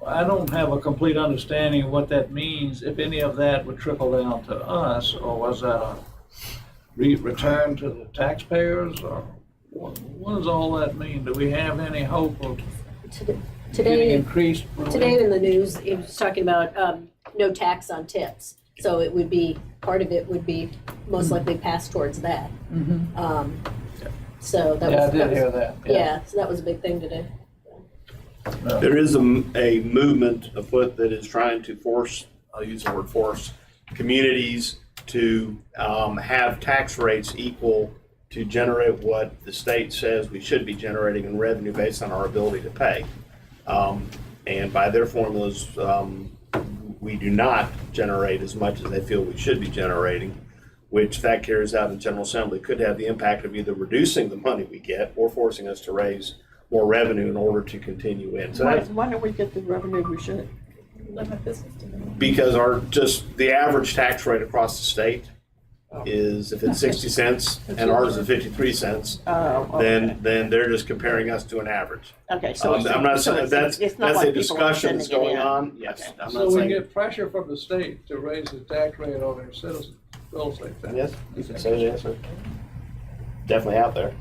I don't have a complete understanding of what that means, if any of that would trickle down to us, or was that a return to the taxpayers, or what does all that mean? Do we have any hope of getting Today, increased relief? today in the news, it was talking about no tax on tips. So it would be, part of it would be most likely passed towards that. So that was. Yeah, I did hear that. Yeah, so that was a big thing today. There is a movement afoot that is trying to force, I'll use the word force, communities to have tax rates equal to generate what the state says we should be generating in revenue based on our ability to pay. And by their formulas, we do not generate as much as they feel we should be generating, which that carries out in the General Assembly could have the impact of either reducing the money we get or forcing us to raise more revenue in order to continue in. So Why don't we get the revenue we should? because the average tax rate across the state is, if it's 60 cents and ours is 53 cents, then they're just comparing us to an average. Okay, so I'm not saying that's it's not a like people are discussion that's sending it going in. on. Yes, Okay. I'm So not we saying. get pressure from the state to raise the tax rate on their citizens, bills like that. Yes, you can say yes, sir. Definitely out there.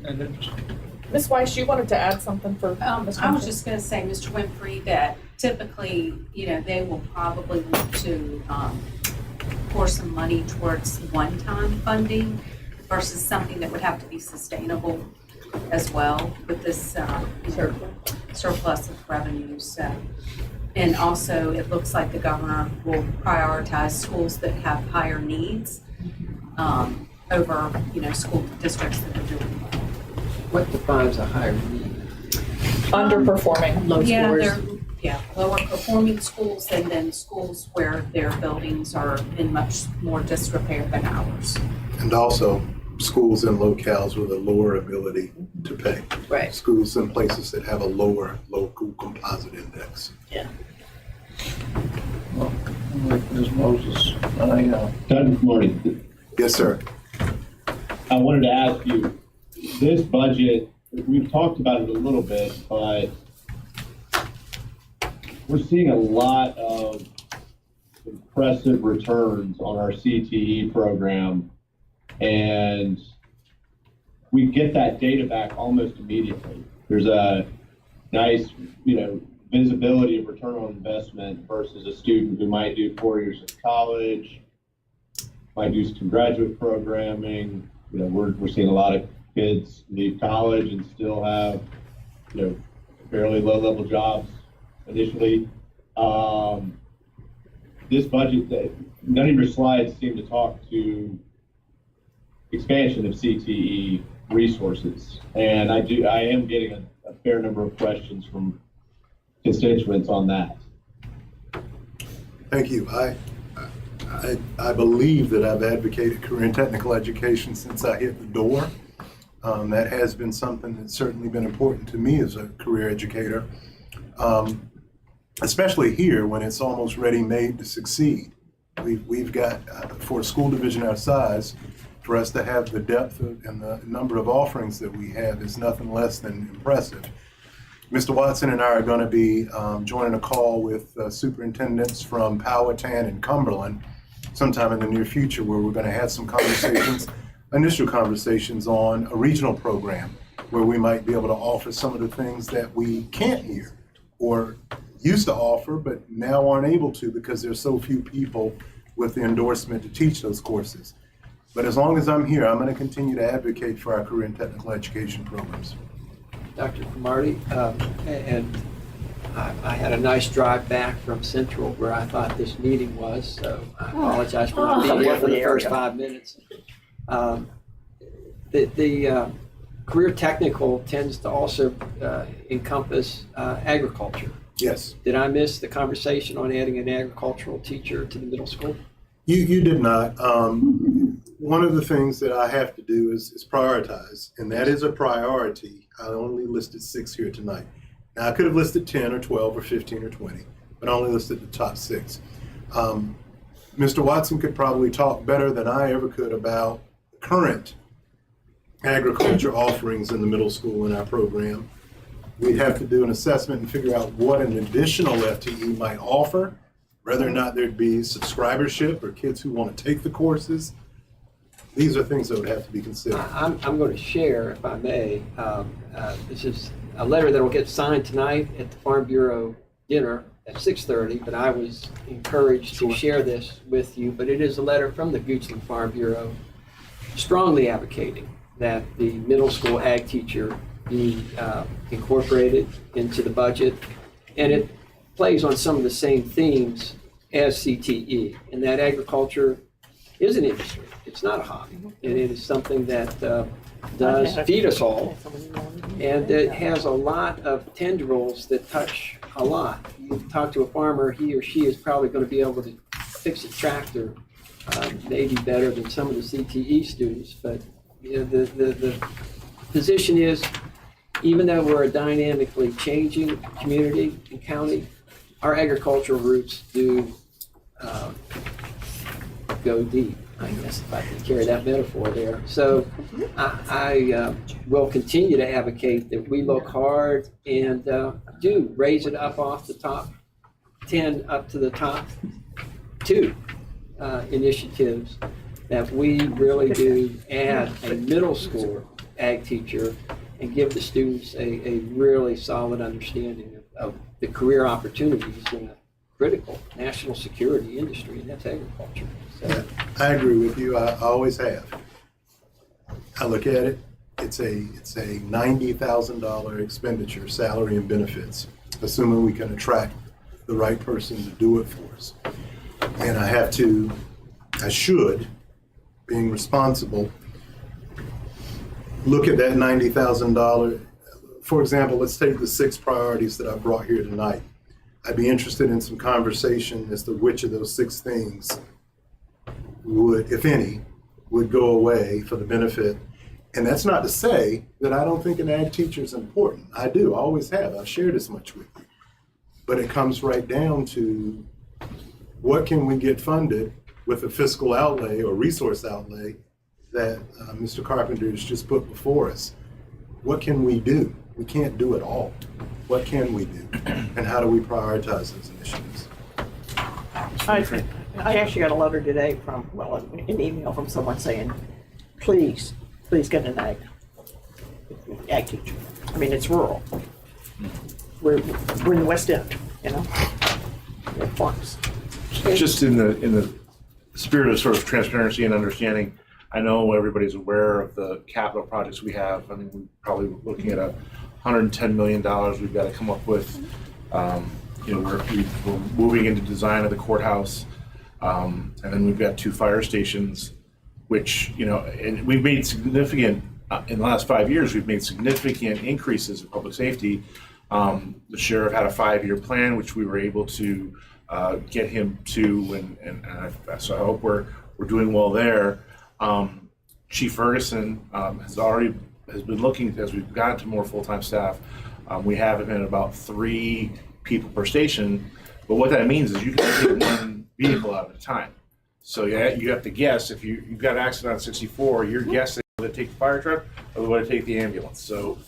And interesting. Ms. Weiss, you wanted to add something for Mr. I was Winfrey? just gonna say, Mr. Winfrey, that typically, they will probably want to, pour some money towards one-time funding versus something that would have to be sustainable as well with this, surplus of revenues. And also, it looks like the governor will prioritize schools that have higher needs, over, school districts that are doing well. What defines a higher need? Underperforming. Low scores. Lower performing schools and then schools where their buildings are in much more disrepair than ours. And also schools in locales with a lower ability to pay. Right. Schools in places that have a lower local composite index. Well, like Ms. Moses, Dr. Marty, Yes, sir. I wanted to ask you, this budget, we've talked about it a little bit, but we're seeing a lot of impressive returns on our CTE program, and we get that data back almost immediately. There's a nice, visibility of return on investment versus a student who might do 4 years of college, might do some graduate programming. We're seeing a lot of kids leave college and still have, fairly low-level jobs initially. This budget, none of your slides seem to talk to expansion of CTE resources. And I am getting a fair number of questions from constituents on that. Thank you. I I believe that I've advocated career and technical education since I hit the door. That has been something that's certainly been important to me as a career educator, especially here when it's almost ready-made to succeed. We've got, for a school division our size, for us to have the depth and the number of offerings that we have is nothing less than impressive. Mr. Watson and I are going to be joining a call with superintendents from Powhatan and Cumberland sometime in the near future, where we're going to have some conversations, initial conversations on a regional program where we might be able to offer some of the things that we can't here or used to offer but now aren't able to because there's so few people with the endorsement to teach those courses. But as long as I'm here, I'm going to continue to advocate for our career and technical education programs. Dr. Cromartie, and I had a nice drive back from Central where I thought this meeting was, so I apologize for not being here for the first 5 minutes. The career technical tends to also encompass agriculture. Yes. Did I miss the conversation on adding an agricultural teacher to the middle school? You did not. One of the things that I have to do is prioritize, and that is a priority. I only listed 6 here tonight. Now, I could have listed 10 or 12 or 15 or 20, but I only listed the top 6. Mr. Watson could probably talk better than I ever could about current agriculture offerings in the middle school in our program. We'd have to do an assessment and figure out what an additional FTE might offer, whether or not there'd be subscribership or kids who want to take the courses. These are things that would have to be considered. I'm going to share, if I may. This is a letter that will get signed tonight at the Farm Bureau dinner at 6:30, but I was encouraged to share this with you. But it is a letter from the Goochland Farm Bureau strongly advocating that the middle school ag teacher be incorporated into the budget. And it plays on some of the same themes as CTE, and that agriculture is an industry. It's not a hobby, and it is something that does feed us all, and it has a lot of tendrils that touch a lot. You talk to a farmer, he or she is probably going to be able to fix a tractor maybe better than some of the CTE students, but you know, the position is, even though we're a dynamically changing community and county, our agricultural roots do go deep, I guess, if I can carry that metaphor there. So I will continue to advocate that we look hard and do raise it up off the top 10 up to the top 2 initiatives, that we really do add a middle school ag teacher and give the students a really solid understanding of the career opportunities in a critical national security industry, and that's agriculture. So, I agree with you. I always have. I look at it, it's a $90,000 expenditure, salary and benefits, assuming we can attract the right person to do it for us. And I should, being responsible, look at that $90,000. For example, let's take the 6 priorities that I brought here tonight. I'd be interested in some conversation as to which of those 6 things would, if any, would go away for the benefit. And that's not to say that I don't think an ag teacher is important. I do, I always have. I've shared as much with you. But it comes right down to what can we get funded with a fiscal outlay or resource outlay that Mr. Carpenter has just put before us. What can we do? We can't do it all. What can we do? And how do we prioritize those initiatives? I actually got a letter today from, well, an email from someone saying, please get an ag teacher. I mean, it's rural. We're in the West End, you know? We're farms. Just in the spirit of sort of transparency and understanding, I know everybody's aware of the capital projects we have. I mean, we're probably looking at $110 million we've got to come up with. We're moving into design of the courthouse. And then we've got 2 fire stations, which, and we've made significant, in the last 5 years, we've made significant increases in public safety. The sheriff had a 5-year plan, which we were able to get him to, so I hope we're doing well there. Chief Ferguson has been looking, as we've gotten to more full-time staff. We have him at about 3 people per station, but what that means is you can only take one vehicle out at a time. So you have to guess, if you've got an accident on 64, you're guessing whether to take the fire truck or whether to take the ambulance. So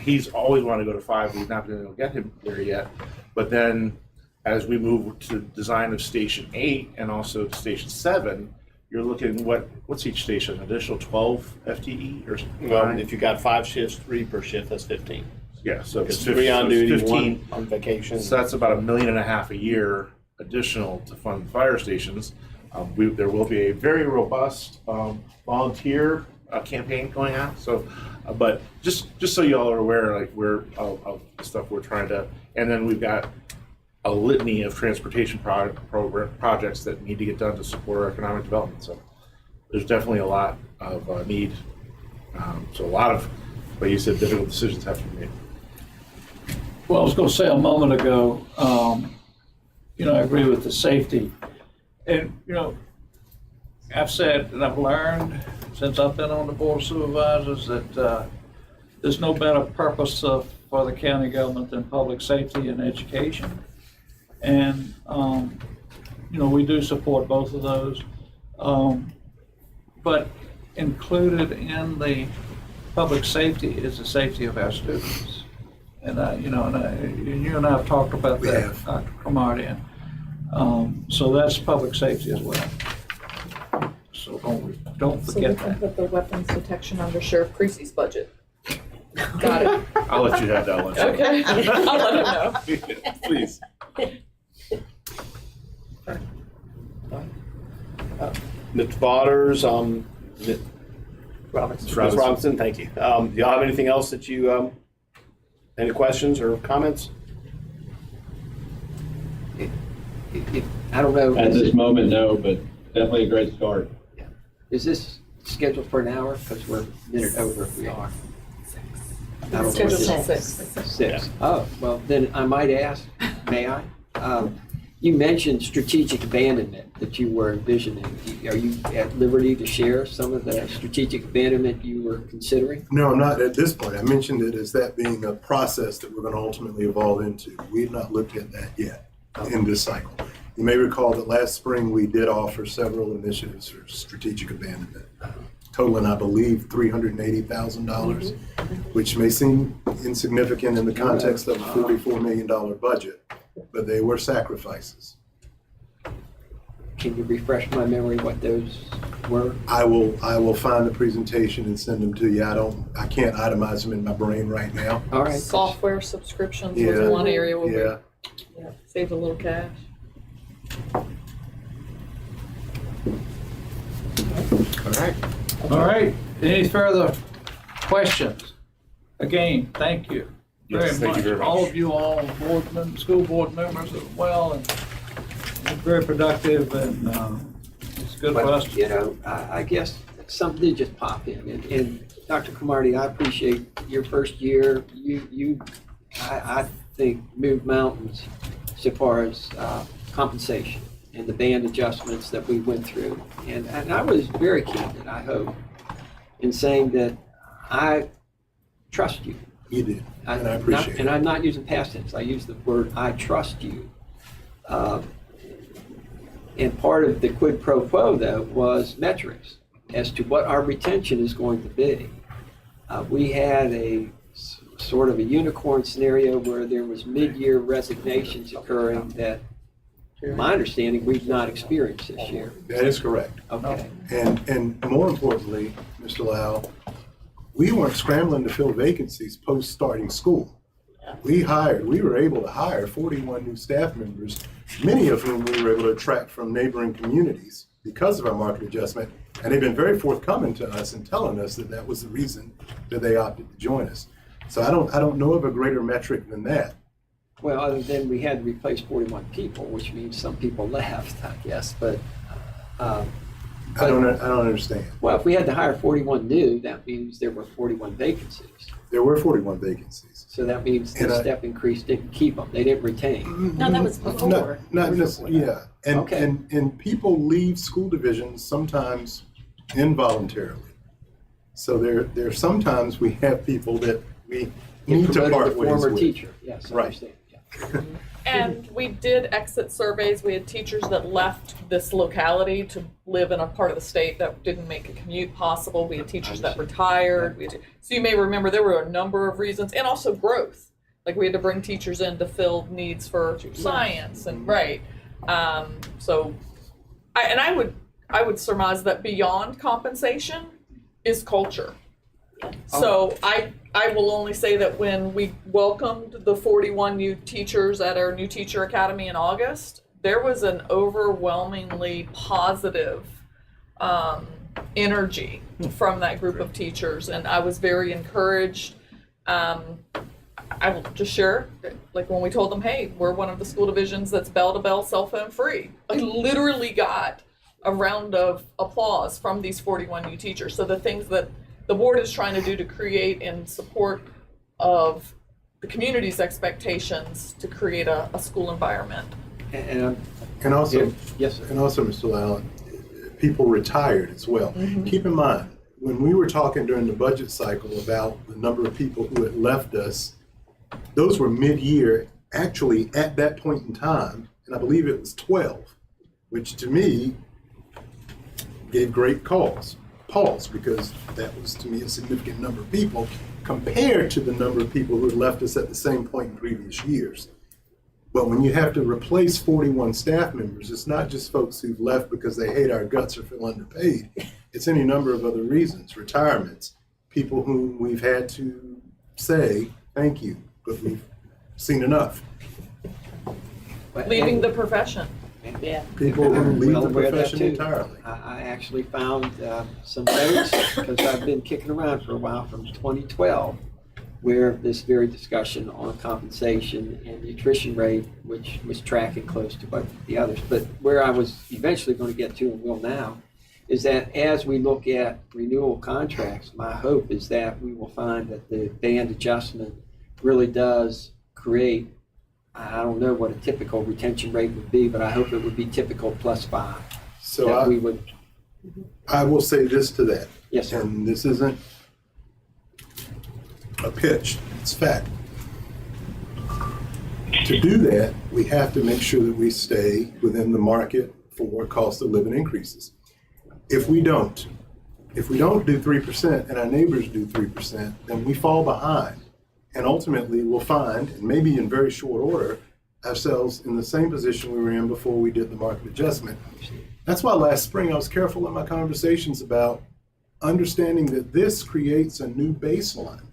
he's always wanted to go to 5. We've not been able to get him there yet. But then as we move to design of Station 8 and also to Station 7, you're looking, what's each station, an additional 12 FTE or something? Well, if you got 5 shifts, 3 per shift, that's 15. Yeah, so Because it's 3 on duty, 15. 1 on vacation. So that's about $1.5 million a year additional to fund fire stations. There will be a very robust volunteer campaign going on. So, but just so y'all are aware, like of the stuff we're trying to, and then we've got a litany of transportation projects that need to get done to support our economic development. So there's definitely a lot of need. So a lot of, but you said, difficult decisions have to be made. Well, I was going to say a moment ago, I agree with the safety. And, I've said and I've learned since I've been on the Board of Supervisors that there's no better purpose for the county government than public safety and education. And, we do support both of those. But included in the public safety is the safety of our students. And, you and I have talked about that, Dr. Cromartie. So that's public safety as well. So don't forget So we can that. put the weapons detection under Sheriff Creasy's budget. Got it. I'll let you have that one. Okay, I'll let him know. Please. Mr. Botters, Robinson. Ms. Robinson, thank you. Do y'all have anything else that you, any questions or comments? I don't know. At this moment, no, but definitely a great start. Is this scheduled for an hour? Because we're a minute over if we are. I don't know what Scheduled this- till 6. 6. Oh, well, then I might ask, may I? You mentioned strategic abandonment that you were envisioning. Are you at liberty to share some of the strategic abandonment you were considering? No, I'm not at this point. I mentioned it as that being a process that we're going to ultimately evolve into. We've not looked at that yet in this cycle. You may recall that last spring we did offer several initiatives for strategic abandonment, totaling, I believe, $380,000, which may seem insignificant in the context of a $44 million budget, but they were sacrifices. Can you refresh my memory what those were? I will find the presentation and send them to you. I can't itemize them in my brain right now. All right. Software subscriptions Yeah. was one area where Yeah. we saved a little cash. All right. Any further questions? Again, thank you very Yes, much. thank you very much. All of you, all school board members as well, and very productive, and it's good for us. Well, I guess something did just pop in. And Dr. Cromartie, I appreciate your first year. I think, moved mountains so far as compensation and the band adjustments that we went through. And I was very candid, I hope, in saying that I trust you. You did, and I appreciate it. And I'm not using past tense. I use the word I trust you. And part of the quid pro quo, though, was metrics as to what our retention is going to be. We had a sort of a unicorn scenario where there was mid-year resignations occurring that, my understanding, we've not experienced this year. That is correct. Okay. And more importantly, Mr. Lau, we weren't scrambling to fill vacancies post-starting school. We were able to hire 41 new staff members, many of whom we were able to attract from neighboring communities because of our market adjustment. And they've been very forthcoming to us and telling us that that was the reason that they opted to join us. So I don't know of a greater metric than that. Well, other than we had to replace 41 people, which means some people left, I guess. But I don't understand. Well, if we had to hire 41 new, that means there were 41 vacancies. There were 41 vacancies. So that means the step increase didn't keep them. They didn't retain. No, that was before. Not necessarily, yeah. And, Okay. and people leave school divisions sometimes involuntarily. So there sometimes we have people that we need to Promoted part the ways former with. teacher. Yes, I Right. understand. Yeah. And we did exit surveys. We had teachers that left this locality to live in a part of the state that didn't make a commute possible. We had teachers that retired. So you may remember there were a number of reasons, and also growth. Like we had to bring teachers in to fill needs for science and So, I would surmise that beyond compensation is culture. So I will only say that when we welcomed the 41 new teachers at our new teacher academy in August, there was an overwhelmingly positive energy from that group of teachers, and I was very encouraged. I will just share, like when we told them, hey, we're one of the school divisions that's bell-to-bell cell phone free. I literally got a round of applause from these 41 new teachers. So the things that the board is trying to do to create in support of the community's expectations to create a school environment. And also, yes, sir. and also, Mr. Allen, people retired as well. Mhm. Keep in mind, when we were talking during the budget cycle about the number of people who had left us, those were mid-year, actually at that point in time, and I believe it was 12, which to me gave great pause, because that was to me a significant number of people compared to the number of people who had left us at the same point in previous years. But when you have to replace 41 staff members, it's not just folks who've left because they hate our guts or feel underpaid. It's any number of other reasons, retirements, people whom we've had to say thank you, but we've seen enough. Leaving the profession. Yeah. People who leave Well the aware of that, profession too. entirely. I actually found some notes, because I've been kicking around for a while, from 2012, where this very discussion on compensation and nutrition rate, which was tracking close to both the others. But where I was eventually going to get to, and will now, is that as we look at renewal contracts, my hope is that we will find that the band adjustment really does create, I don't know what a typical retention rate would be, but I hope it would be typical +5. So That we would, I will say this to that, yes, sir. and this isn't a pitch, it's fact. To do that, we have to make sure that we stay within the market for cost of living increases. If we don't do 3% and our neighbors do 3%, then we fall behind. And ultimately, we'll find, and maybe in very short order, ourselves in the same position we were in before we did the market adjustment. That's why last spring I was careful in my conversations about understanding that this creates a new baseline.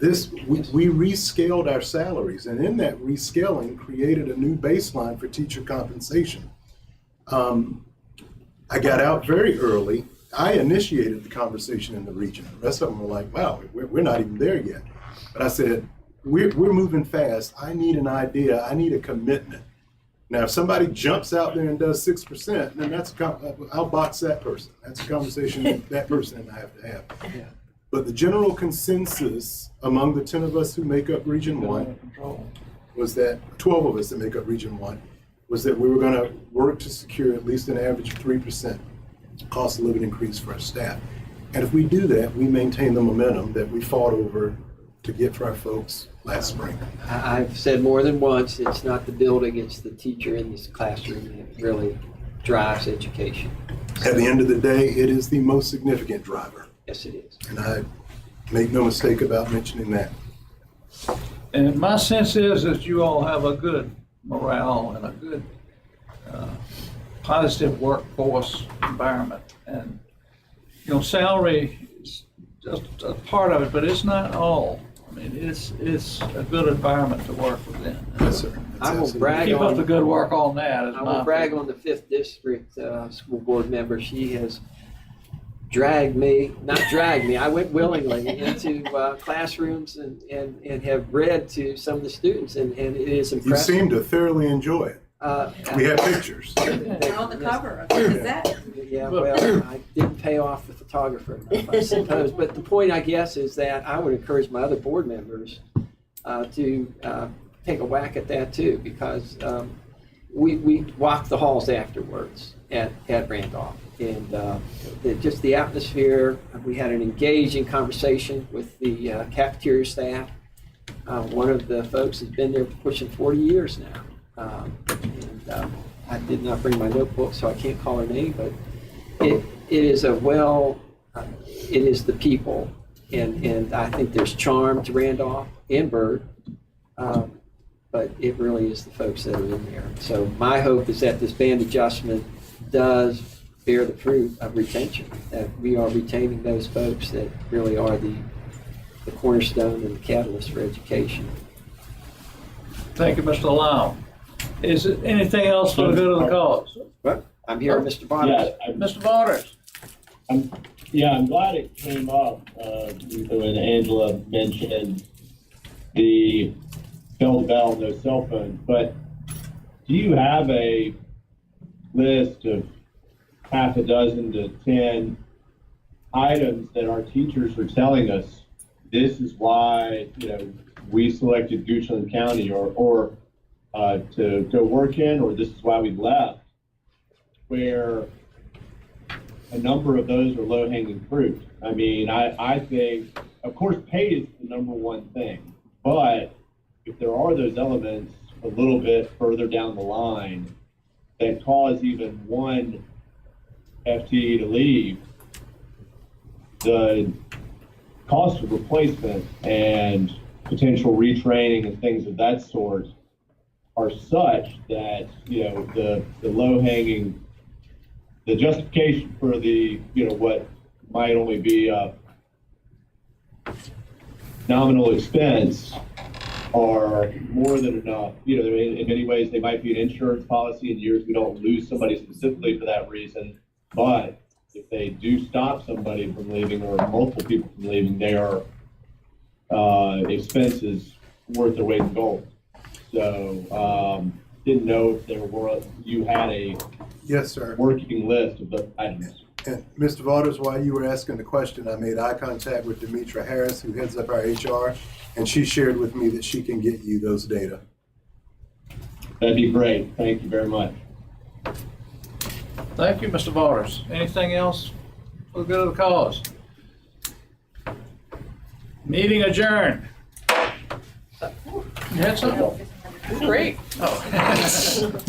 We rescaled our salaries, and in that rescaling created a new baseline for teacher compensation. I got out very early. I initiated the conversation in the region. The rest of them were like, wow, we're not even there yet. But I said, we're moving fast. I need an idea. I need a commitment. Now, if somebody jumps out there and does 6%, then I'll box that person. That's a conversation that person and I have to have. Yeah. But the general consensus among the 10 of us who make up Region 1 was that, 12 of us that make up Region 1, was that we were going to work to secure at least an average of 3% cost of living increase for our staff. And if we do that, we maintain the momentum that we fought over to get for our folks last spring. I've said more than once, it's not the building, it's the teacher in this classroom that really drives education. At the end of the day, it is the most significant driver. Yes, it is. And I make no mistake about mentioning that. And my sense is that you all have a good morale and a good positive workforce environment. And, salary is just a part of it, but it's not all. I mean, it's a good environment to work within. Yes, sir. I will brag Keep up on, the good work on that. I will brag on the 5th District School Board member. She has I went willingly into classrooms and have read to some of the students, and it is You impressive. seem to thoroughly enjoy it. We have pictures. They're on the cover of the Gazette. Yeah, well, I didn't pay off the photographer enough, I suppose. But the point, I guess, is that I would encourage my other board members to take a whack at that too, because we walked the halls afterwards at Randolph. And just the atmosphere, we had an engaging conversation with the cafeteria staff. One of the folks has been there pushing 40 years now. I did not bring my notebook, so I can't call her name, but it is it is the people. And I think there's charm to Randolph and Byrd, but it really is the folks that are in there. So my hope is that this band adjustment does bear the fruit of retention, that we are retaining those folks that really are the cornerstone and the catalyst for education. Thank you, Mr. Long. Is it anything else for the good of the cause? Well, I'm here, Mr. Bonner. Yeah, Mr. Waters? I'm glad it came up when Angela mentioned the bell-to-bell, no cell phones. But do you have a list of half a dozen to 10 items that our teachers are telling us this is why we selected Goochland County or to go work in, or this is why we left, where a number of those are low-hanging fruit. I mean, I think, of course, pay is the number one thing, but if there are those elements a little bit further down the line that cause even one FTE to leave, the cost of replacement and potential retraining and things of that sort are such that, the low-hanging, the justification for the, what might only be a nominal expense are more than enough. In many ways, they might be an insurance policy in years we don't lose somebody specifically for that reason. But if they do stop somebody from leaving or multiple people from leaving, they are expenses worth their weight in gold. So didn't know if you had a Yes, sir. working list of the items. And Mr. Waters, while you were asking the question, I made eye contact with Demetra Harris, who heads up our HR, and she shared with me that she can get you those data. That'd be great. Thank you very much. Thank you, Mr. Waters. Anything else for the good of the cause? Meeting adjourned. You had something? Great. Oh.